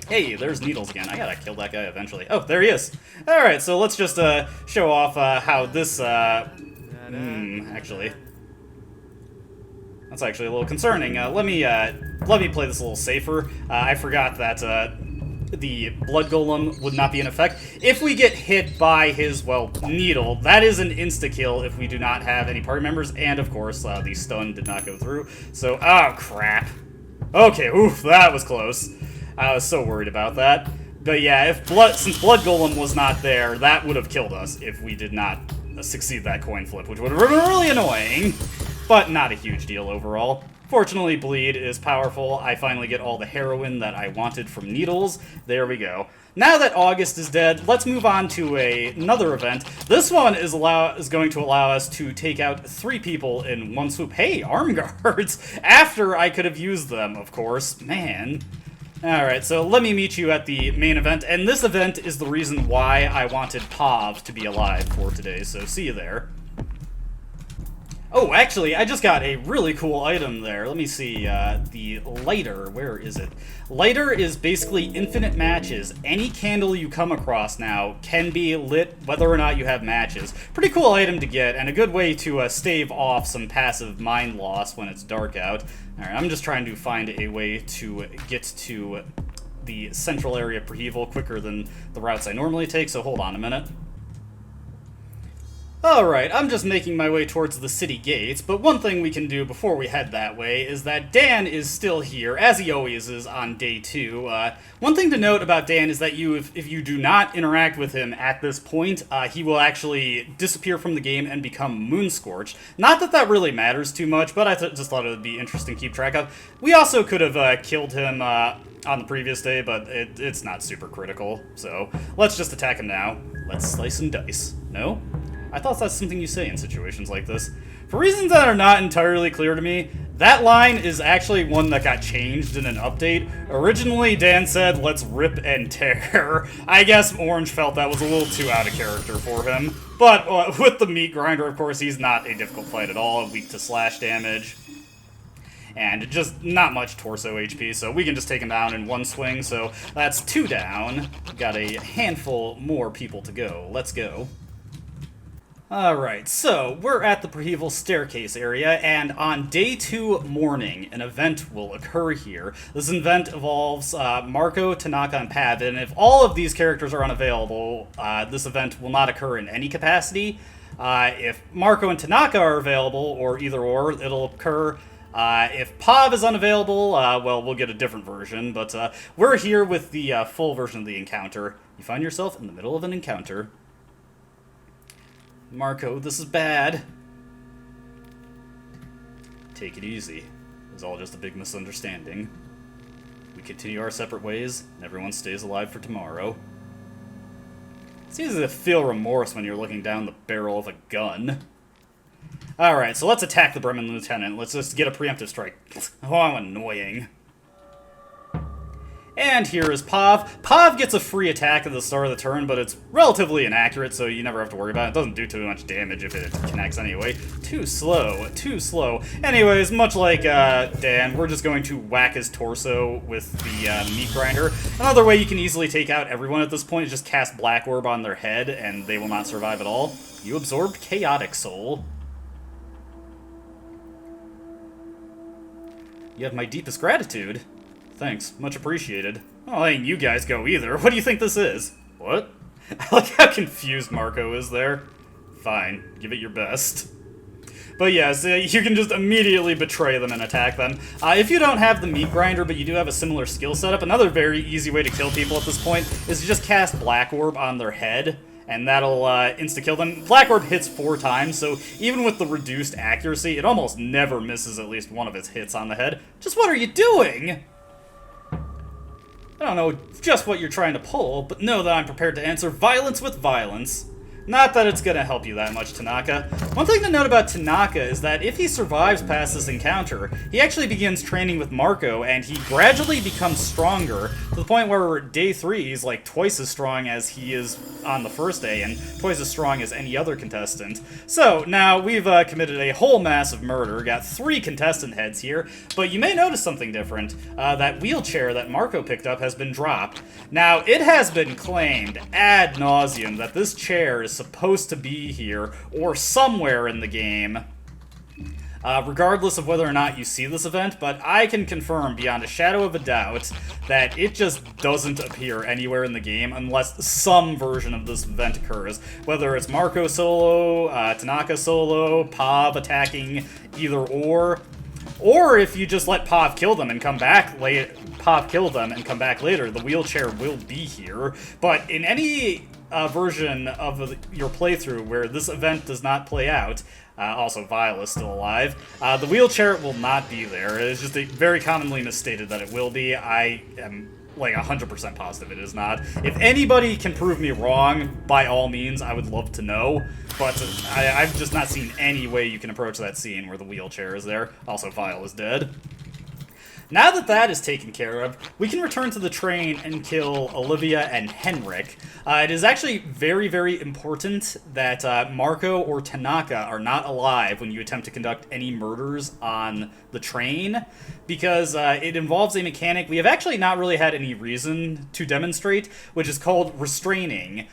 Hey, there's Needles again. I gotta kill that guy eventually. Oh, there he is. Alright, so let's just show off how this... actually... That's actually a little concerning. Let me play this a little safer. I forgot that the Blood Golem would not be in effect. If we get hit by his, well, needle, that is an insta-kill if we do not have any party members, and of course, the stun did not go through. So, oh, crap. Okay, oof, that was close. I was so worried about that. But yeah, since Blood Golem was not there, that would have killed us if we did not succeed that coin flip, which would have been really annoying, but not a huge deal overall. Fortunately, Bleed is powerful. I finally get all the heroin that I wanted from Needles. There we go. Now that August is dead, let's move on to another event. This one is going to allow us to take out 3 people in one swoop. Hey, arm guards! After I could have used them, of course. Man. Alright, so let me meet you at the main event, and this event is the reason why I wanted Pav to be alive for today, so see you there. Oh, actually, I just got a really cool item there. Let me see, the lighter, where is it? Lighter is basically infinite matches. Any candle you come across now can be lit whether or not you have matches. Pretty cool item to get, and a good way to stave off some passive mind loss when it's dark out. Alright, I'm just trying to find a way to get to the central area of Preheval quicker than the routes I normally take, so hold on a minute. Alright, I'm just making my way towards the city gates, but one thing we can do before we head that way is that Daan is still here, as he always is on day 2. One thing to note about Daan is that if you do not interact with him at this point, he will actually disappear from the game and become Moonscorched. Not that that really matters too much, but I just thought it would be interesting to keep track of. We also could have killed him on the previous day, but it's not super critical, so let's just attack him now. Let's slice and dice. No? I thought that's something you say in situations like this. For reasons that are not entirely clear to me, that line is actually one that got changed in an update. Originally, Daan said, let's rip and tear. I guess Orange felt that was a little too out of character for him. But with the meat grinder, of course, he's not a difficult fight at all, weak to slash damage. And just not much torso HP, so we can just take him down in one swing, so that's 2 down. Got a handful more people to go. Let's go. Alright, so we're at the Preheval staircase area, and on day 2 morning, an event will occur here. This event involves Marco, Tanaka, and Pav, and if all of these characters are unavailable, this event will not occur in any capacity. If Marco and Tanaka are available, or either or, it'll occur. If Pav is unavailable, well, we'll get a different version, but we're here with the full version of the encounter. You find yourself in the middle of an encounter. Marco, this is bad. Take it easy. It was all just a big misunderstanding. We continue our separate ways, and everyone stays alive for tomorrow. It's easy to feel remorse when you're looking down the barrel of a gun. Alright, so let's attack the Bremen Lieutenant. Let's just get a preemptive strike. Oh, I'm annoying. And here is Pav. Pav gets a free attack at the start of the turn, but it's relatively inaccurate, so you never have to worry about it. It doesn't do too much damage if it connects anyway. Too slow, too slow. Anyways, much like Daan, we're just going to whack his torso with the meat grinder. Another way you can easily take out everyone at this point is just cast Black Orb on their head, and they will not survive at all. You absorbed Chaotic Soul. You have my deepest gratitude. Thanks, much appreciated. Oh, I ain't you guys go either. What do you think this is? What? I like how confused Marco is there. Fine, give it your best. But yes, you can just immediately betray them and attack them. If you don't have the meat grinder, but you do have a similar skill setup, another very easy way to kill people at this point is to just cast Black Orb on their head, and that'll insta-kill them. Black Orb hits 4 times, so even with the reduced accuracy, it almost never misses at least one of its hits on the head. Just what are you doing? I don't know just what you're trying to pull, but know that I'm prepared to answer violence with violence. Not that it's gonna help you that much, Tanaka. One thing to note about Tanaka is that if he survives past this encounter, he actually begins training with Marco, and he gradually becomes stronger, to the point where day 3 he's like twice as strong as he is on the first day, and twice as strong as any other contestant. So, now we've committed a whole massive murder, got 3 contestant heads here, but you may notice something different. That wheelchair that Marco picked up has been dropped. Now, it has been claimed ad nauseum that this chair is supposed to be here, or somewhere in the game. regardless of whether or not you see this event, but I can confirm beyond a shadow of a doubt that it just doesn't appear anywhere in the game unless some version of this event occurs. Whether it's Marco solo, Tanaka solo, Pav attacking either or if you just let Pav kill them and come back later, the wheelchair will be here. But in any version of your playthrough where this event does not play out, also Vile is still alive, the wheelchair will not be there. It is just very commonly misstated that it will be. I am like 100% positive it is not. If anybody can prove me wrong, by all means, I would love to know. But I've just not seen any way you can approach that scene where the wheelchair is there. Also, Vile is dead. Now that that is taken care of, we can return to the train and kill Olivia and Henryk. It is actually very, very important that Marco or Tanaka are not alive when you attempt to conduct any murders on the train, because it involves a mechanic we have actually not really had any reason to demonstrate, which is called restraining.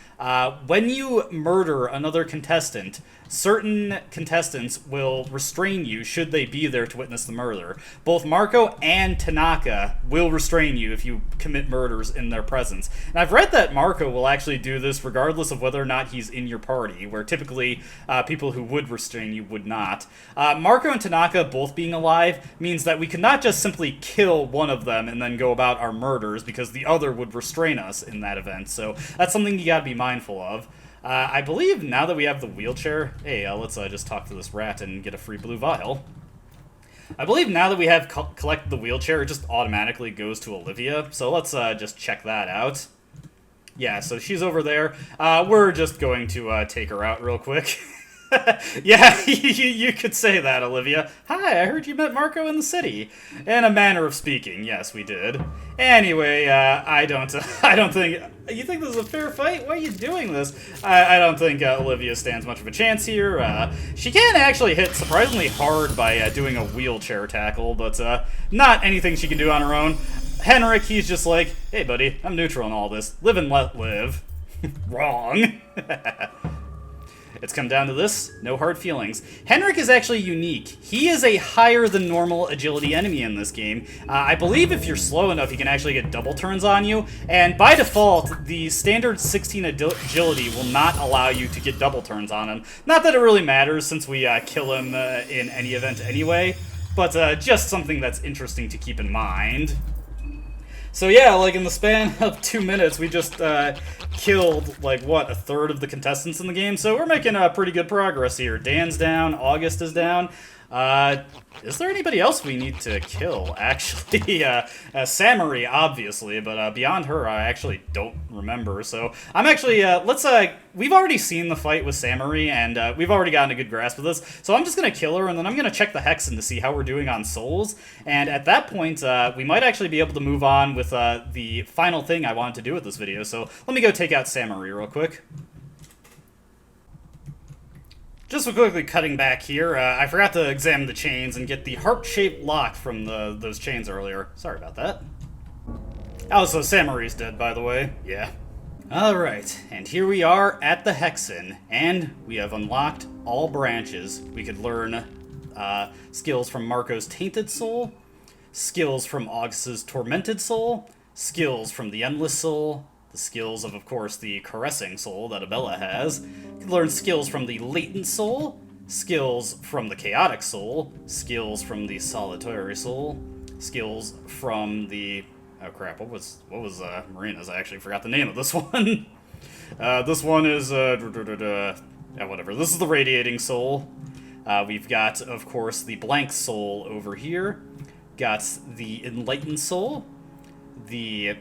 When you murder another contestant, certain contestants will restrain you should they be there to witness the murder. Both Marco and Tanaka will restrain you if you commit murders in their presence. And I've read that Marco will actually do this regardless of whether or not he's in your party, where typically people who would restrain you would not. Marco and Tanaka both being alive means that we could not just simply kill one of them and then go about our murders, because the other would restrain us in that event. So that's something you gotta be mindful of. I believe now that we have the wheelchair... Hey, let's just talk to this rat and get a free blue vial. I believe now that we have collected the wheelchair, it just automatically goes to Olivia. So let's just check that out. Yeah, so she's over there. We're just going to take her out real quick. Yeah, you could say that, Olivia. Hi, I heard you met Marco in the city. In a manner of speaking, yes, we did. Anyway, I don't think... You think this is a fair fight? Why are you doing this? I don't think Olivia stands much of a chance here. She can actually hit surprisingly hard by doing a wheelchair tackle, but not anything she can do on her own. Henryk, he's just like, hey buddy, I'm neutral in all this. Live and let live. Wrong. It's come down to this, no hard feelings. Henryk is actually unique. He is a higher than normal agility enemy in this game. I believe if you're slow enough, he can actually get double turns on you, and by default, the standard 16 agility will not allow you to get double turns on him. Not that it really matters, since we kill him in any event anyway, but just something that's interesting to keep in mind. So yeah, like in the span of 2 minutes, we just killed, like, what, a third of the contestants in the game? So we're making pretty good progress here. Daan's down, August is down. Is there anybody else we need to kill, actually? Samarie, obviously, but beyond her, I actually don't remember. So I'm actually, we've already seen the fight with Samarie, and we've already gotten a good grasp of this. So I'm just going to kill her, and then I'm going to check the Hexen to see how we're doing on souls. And at that point, we might actually be able to move on with the final thing I wanted to do with this video. So let me go take out Samarie real quick. Just quickly cutting back here, I forgot to examine the chains and get the heart-shaped lock from those chains earlier. Sorry about that. Oh, so Samarie's dead, by the way. Yeah. Alright, and here we are at the Hexen, and we have unlocked all branches. We could learn skills from Marco's Tainted Soul, skills from August's Tormented Soul, skills from the Endless Soul, the skills of course, the Caressing Soul that Abella has. You can learn skills from the Latent Soul, skills from the Chaotic Soul, skills from the Solitary Soul, skills from the... Oh crap, what was Marina's? I actually forgot the name of this one. This one is... yeah, whatever. This is the Radiating Soul. We've got, of course, the Blank Soul over here. Got the Enlightened Soul. The...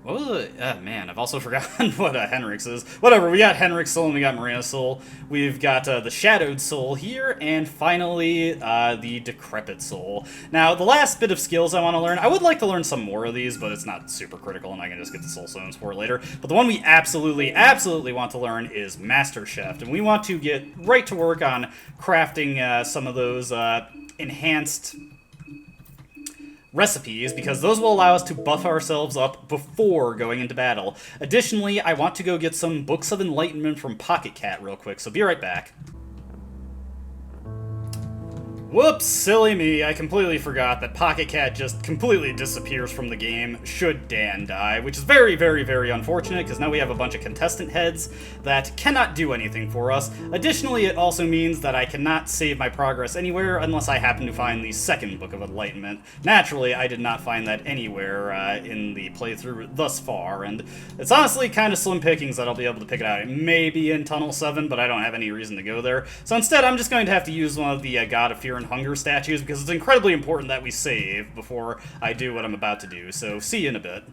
What was it? Man, I've also forgotten what Henryk's is. Whatever, we got Henryk's soul and we got Marina's soul. We've got the Shadowed Soul here, and finally, the Decrepit Soul. Now, the last bit of skills I want to learn, I would like to learn some more of these, but it's not super critical, and I can just get the Soul Stones for later. But the one we absolutely, absolutely want to learn is Master Chef, and we want to get right to work on crafting some of those enhanced recipes, because those will allow us to buff ourselves up before going into battle. Additionally, I want to go get some Books of Enlightenment from Pocket Cat real quick, so be right back. Whoops, silly me, I completely forgot that Pocket Cat just completely disappears from the game should Daan die, which is very, very, very unfortunate, because now we have a bunch of contestant heads that cannot do anything for us. Additionally, it also means that I cannot save my progress anywhere unless I happen to find the second Book of Enlightenment. Naturally, I did not find that anywhere in the playthrough thus far, and it's honestly kind of slim pickings that I'll be able to pick it out. It may be in Tunnel 7, but I don't have any reason to go there. So instead, I'm just going to have to use one of the God of Fear and Hunger statues, because it's incredibly important that we save before I do what I'm about to do, so see you in a bit.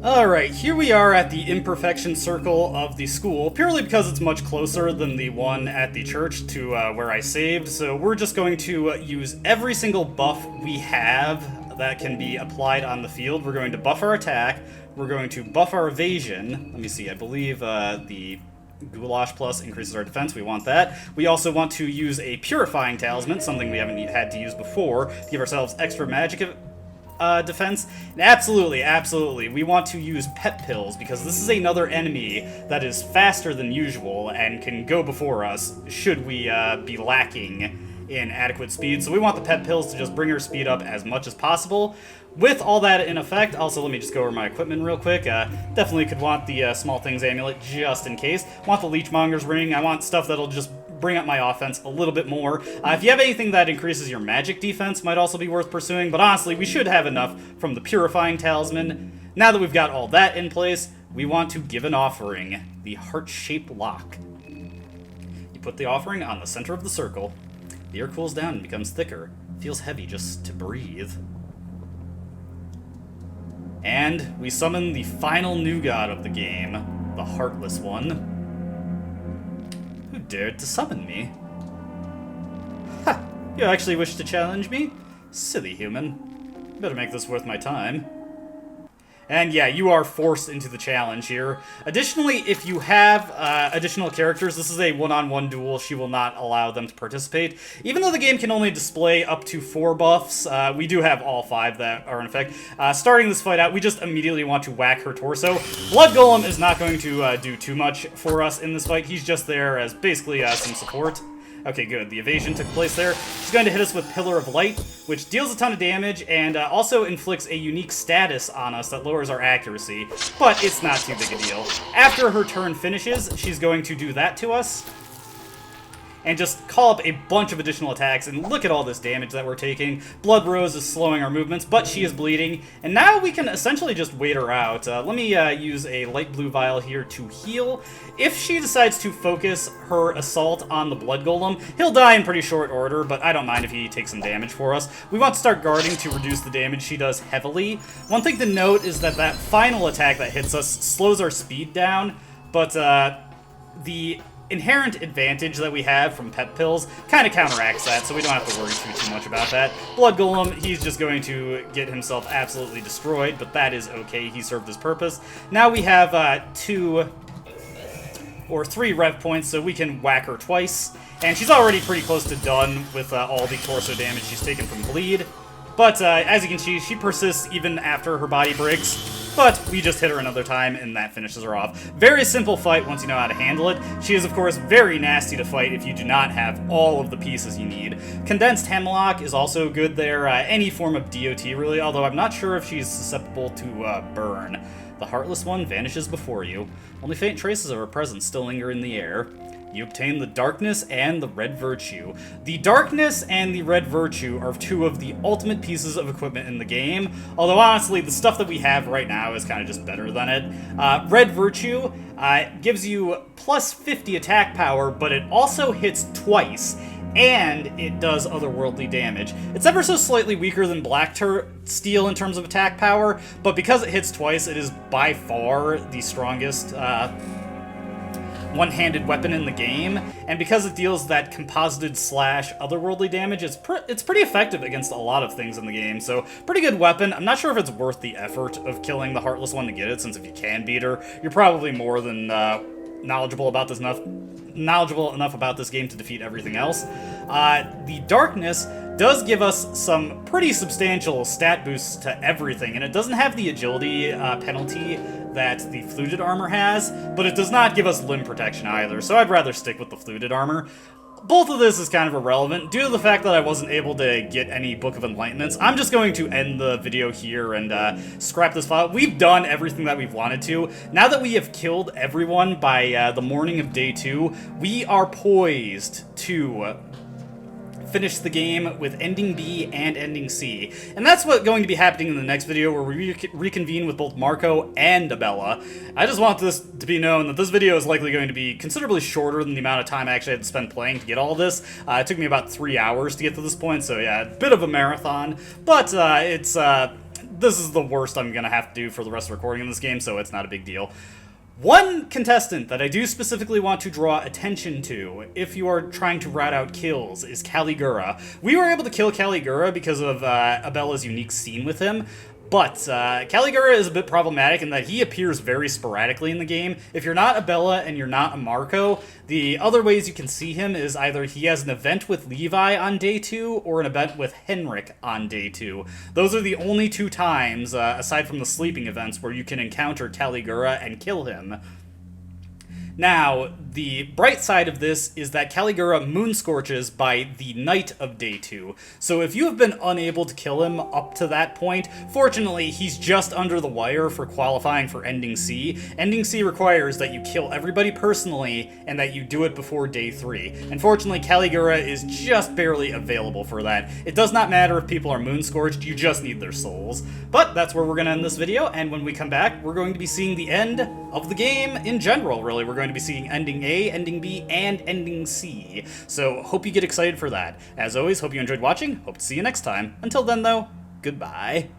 Alright, here we are at the Imperfection Circle of the school, purely because it's much closer than the one at the church to where I saved, so we're just going to use every single buff we have that can be applied on the field. We're going to buff our attack, we're going to buff our evasion. Let me see, I believe the Goulash Plus increases our defense, we want that. We also want to use a Purifying Talisman, something we haven't had to use before, to give ourselves extra magic defense. And absolutely, we want to use Pet Pills, because this is another enemy that is faster than usual and can go before us should we be lacking in adequate speed. So we want the Pet Pills to just bring our speed up as much as possible. With all that in effect, also let me just go over my equipment real quick. Definitely could want the Small Things Amulet just in case. Want the Leechmonger's Ring. I want stuff that'll just bring up my offense a little bit more. If you have anything that increases your magic defense, might also be worth pursuing, but honestly, we should have enough from the Purifying Talisman. Now that we've got all that in place, we want to give an offering, the Heart-Shaped Lock. You put the offering on the center of the circle. The air cools down and becomes thicker. Feels heavy just to breathe. And we summon the final new god of the game, the Heartless One. Who dared to summon me? Ha! You actually wish to challenge me? Silly human. Better make this worth my time. And yeah, you are forced into the challenge here. Additionally, if you have additional characters, this is a one-on-one duel. She will not allow them to participate. Even though the game can only display up to 4 buffs, we do have all 5 that are in effect. Starting this fight out, we just immediately want to whack her torso. Blood Golem is not going to do too much for us in this fight. He's just there as basically some support. Okay, good. The evasion took place there. She's going to hit us with Pillar of Light, which deals a ton of damage and also inflicts a unique status on us that lowers our accuracy, but it's not too big a deal. After her turn finishes, she's going to do that to us and just call up a bunch of additional attacks, and look at all this damage that we're taking. Blood Rose is slowing our movements, but she is bleeding, and now we can essentially just wait her out. Let me use a light blue vial here to heal. If she decides to focus her assault on the Blood Golem, he'll die in pretty short order, but I don't mind if he takes some damage for us. We want to start guarding to reduce the damage she does heavily. One thing to note is that that final attack that hits us slows our speed down, but the inherent advantage that we have from Pet Pills kind of counteracts that, so we don't have to worry too much about that. Blood Golem, he's just going to get himself absolutely destroyed, but that is okay. He served his purpose. Now we have 2 or 3 rev points, so we can whack her twice, and she's already pretty close to done with all the torso damage she's taken from bleed. But as you can see, she persists even after her body breaks. But we just hit her another time, and that finishes her off. Very simple fight once you know how to handle it. She is, of course, very nasty to fight if you do not have all of the pieces you need. Condensed Hemlock is also good there. Any form of DOT, really, although I'm not sure if she's susceptible to burn. The Heartless One vanishes before you. Only faint traces of her presence still linger in the air. You obtain the Darkness and the Red Virtue. The Darkness and the Red Virtue are 2 of the ultimate pieces of equipment in the game, although honestly, the stuff that we have right now is kind of just better than it. Red Virtue gives you plus 50 attack power, but it also hits twice, and it does otherworldly damage. It's ever so slightly weaker than Black Steel in terms of attack power, but because it hits twice, it is by far the strongest one-handed weapon in the game, and because it deals that composited slash otherworldly damage, it's pretty effective against a lot of things in the game, so pretty good weapon. I'm not sure if it's worth the effort of killing the Heartless One to get it, since if you can beat her, you're probably more than knowledgeable enough about this game to defeat everything else. The Darkness does give us some pretty substantial stat boosts to everything, and it doesn't have the agility penalty that the fluted armor has, but it does not give us limb protection either, so I'd rather stick with the fluted armor. both of this is kind of irrelevant. Due to the fact that I wasn't able to get any Book of Enlightenments, I'm just going to end the video here and scrap this file. We've done everything that we've wanted to. Now that we have killed everyone by the morning of day 2, we are poised to finish the game with ending B and ending C. And that's what's going to be happening in the next video, where we reconvene with both Marco and Abella. I just want this to be known that this video is likely going to be considerably shorter than the amount of time I actually had to spend playing to get all this. It took me about 3 hours to get to this point, so yeah, a bit of a marathon. But this is the worst I'm gonna have to do for the rest of the recording in this game, so it's not a big deal. One contestant that I do specifically want to draw attention to, if you are trying to rat out kills, is Caligura. We were able to kill Caligura because of Abella's unique scene with him, but Caligura is a bit problematic in that he appears very sporadically in the game. If you're not Abella and you're not a Marco, the other ways you can see him is either he has an event with Levi on day 2 or an event with Henryk on day 2. Those are the only 2 times, aside from the sleeping events, where you can encounter Caligura and kill him. Now, the bright side of this is that Caligura moonscorches by the night of day 2. So if you have been unable to kill him up to that point, fortunately, he's just under the wire for qualifying for ending C. Ending C requires that you kill everybody personally and that you do it before day 3. Unfortunately, Caligura is just barely available for that. It does not matter if people are moonscorched, you just need their souls. But that's where we're going to end this video, and when we come back, we're going to be seeing the end of the game in general, really. We're going to be seeing ending A, ending B, and ending C. So hope you get excited for that. As always, hope you enjoyed watching. Hope to see you next time. Until then, though, goodbye.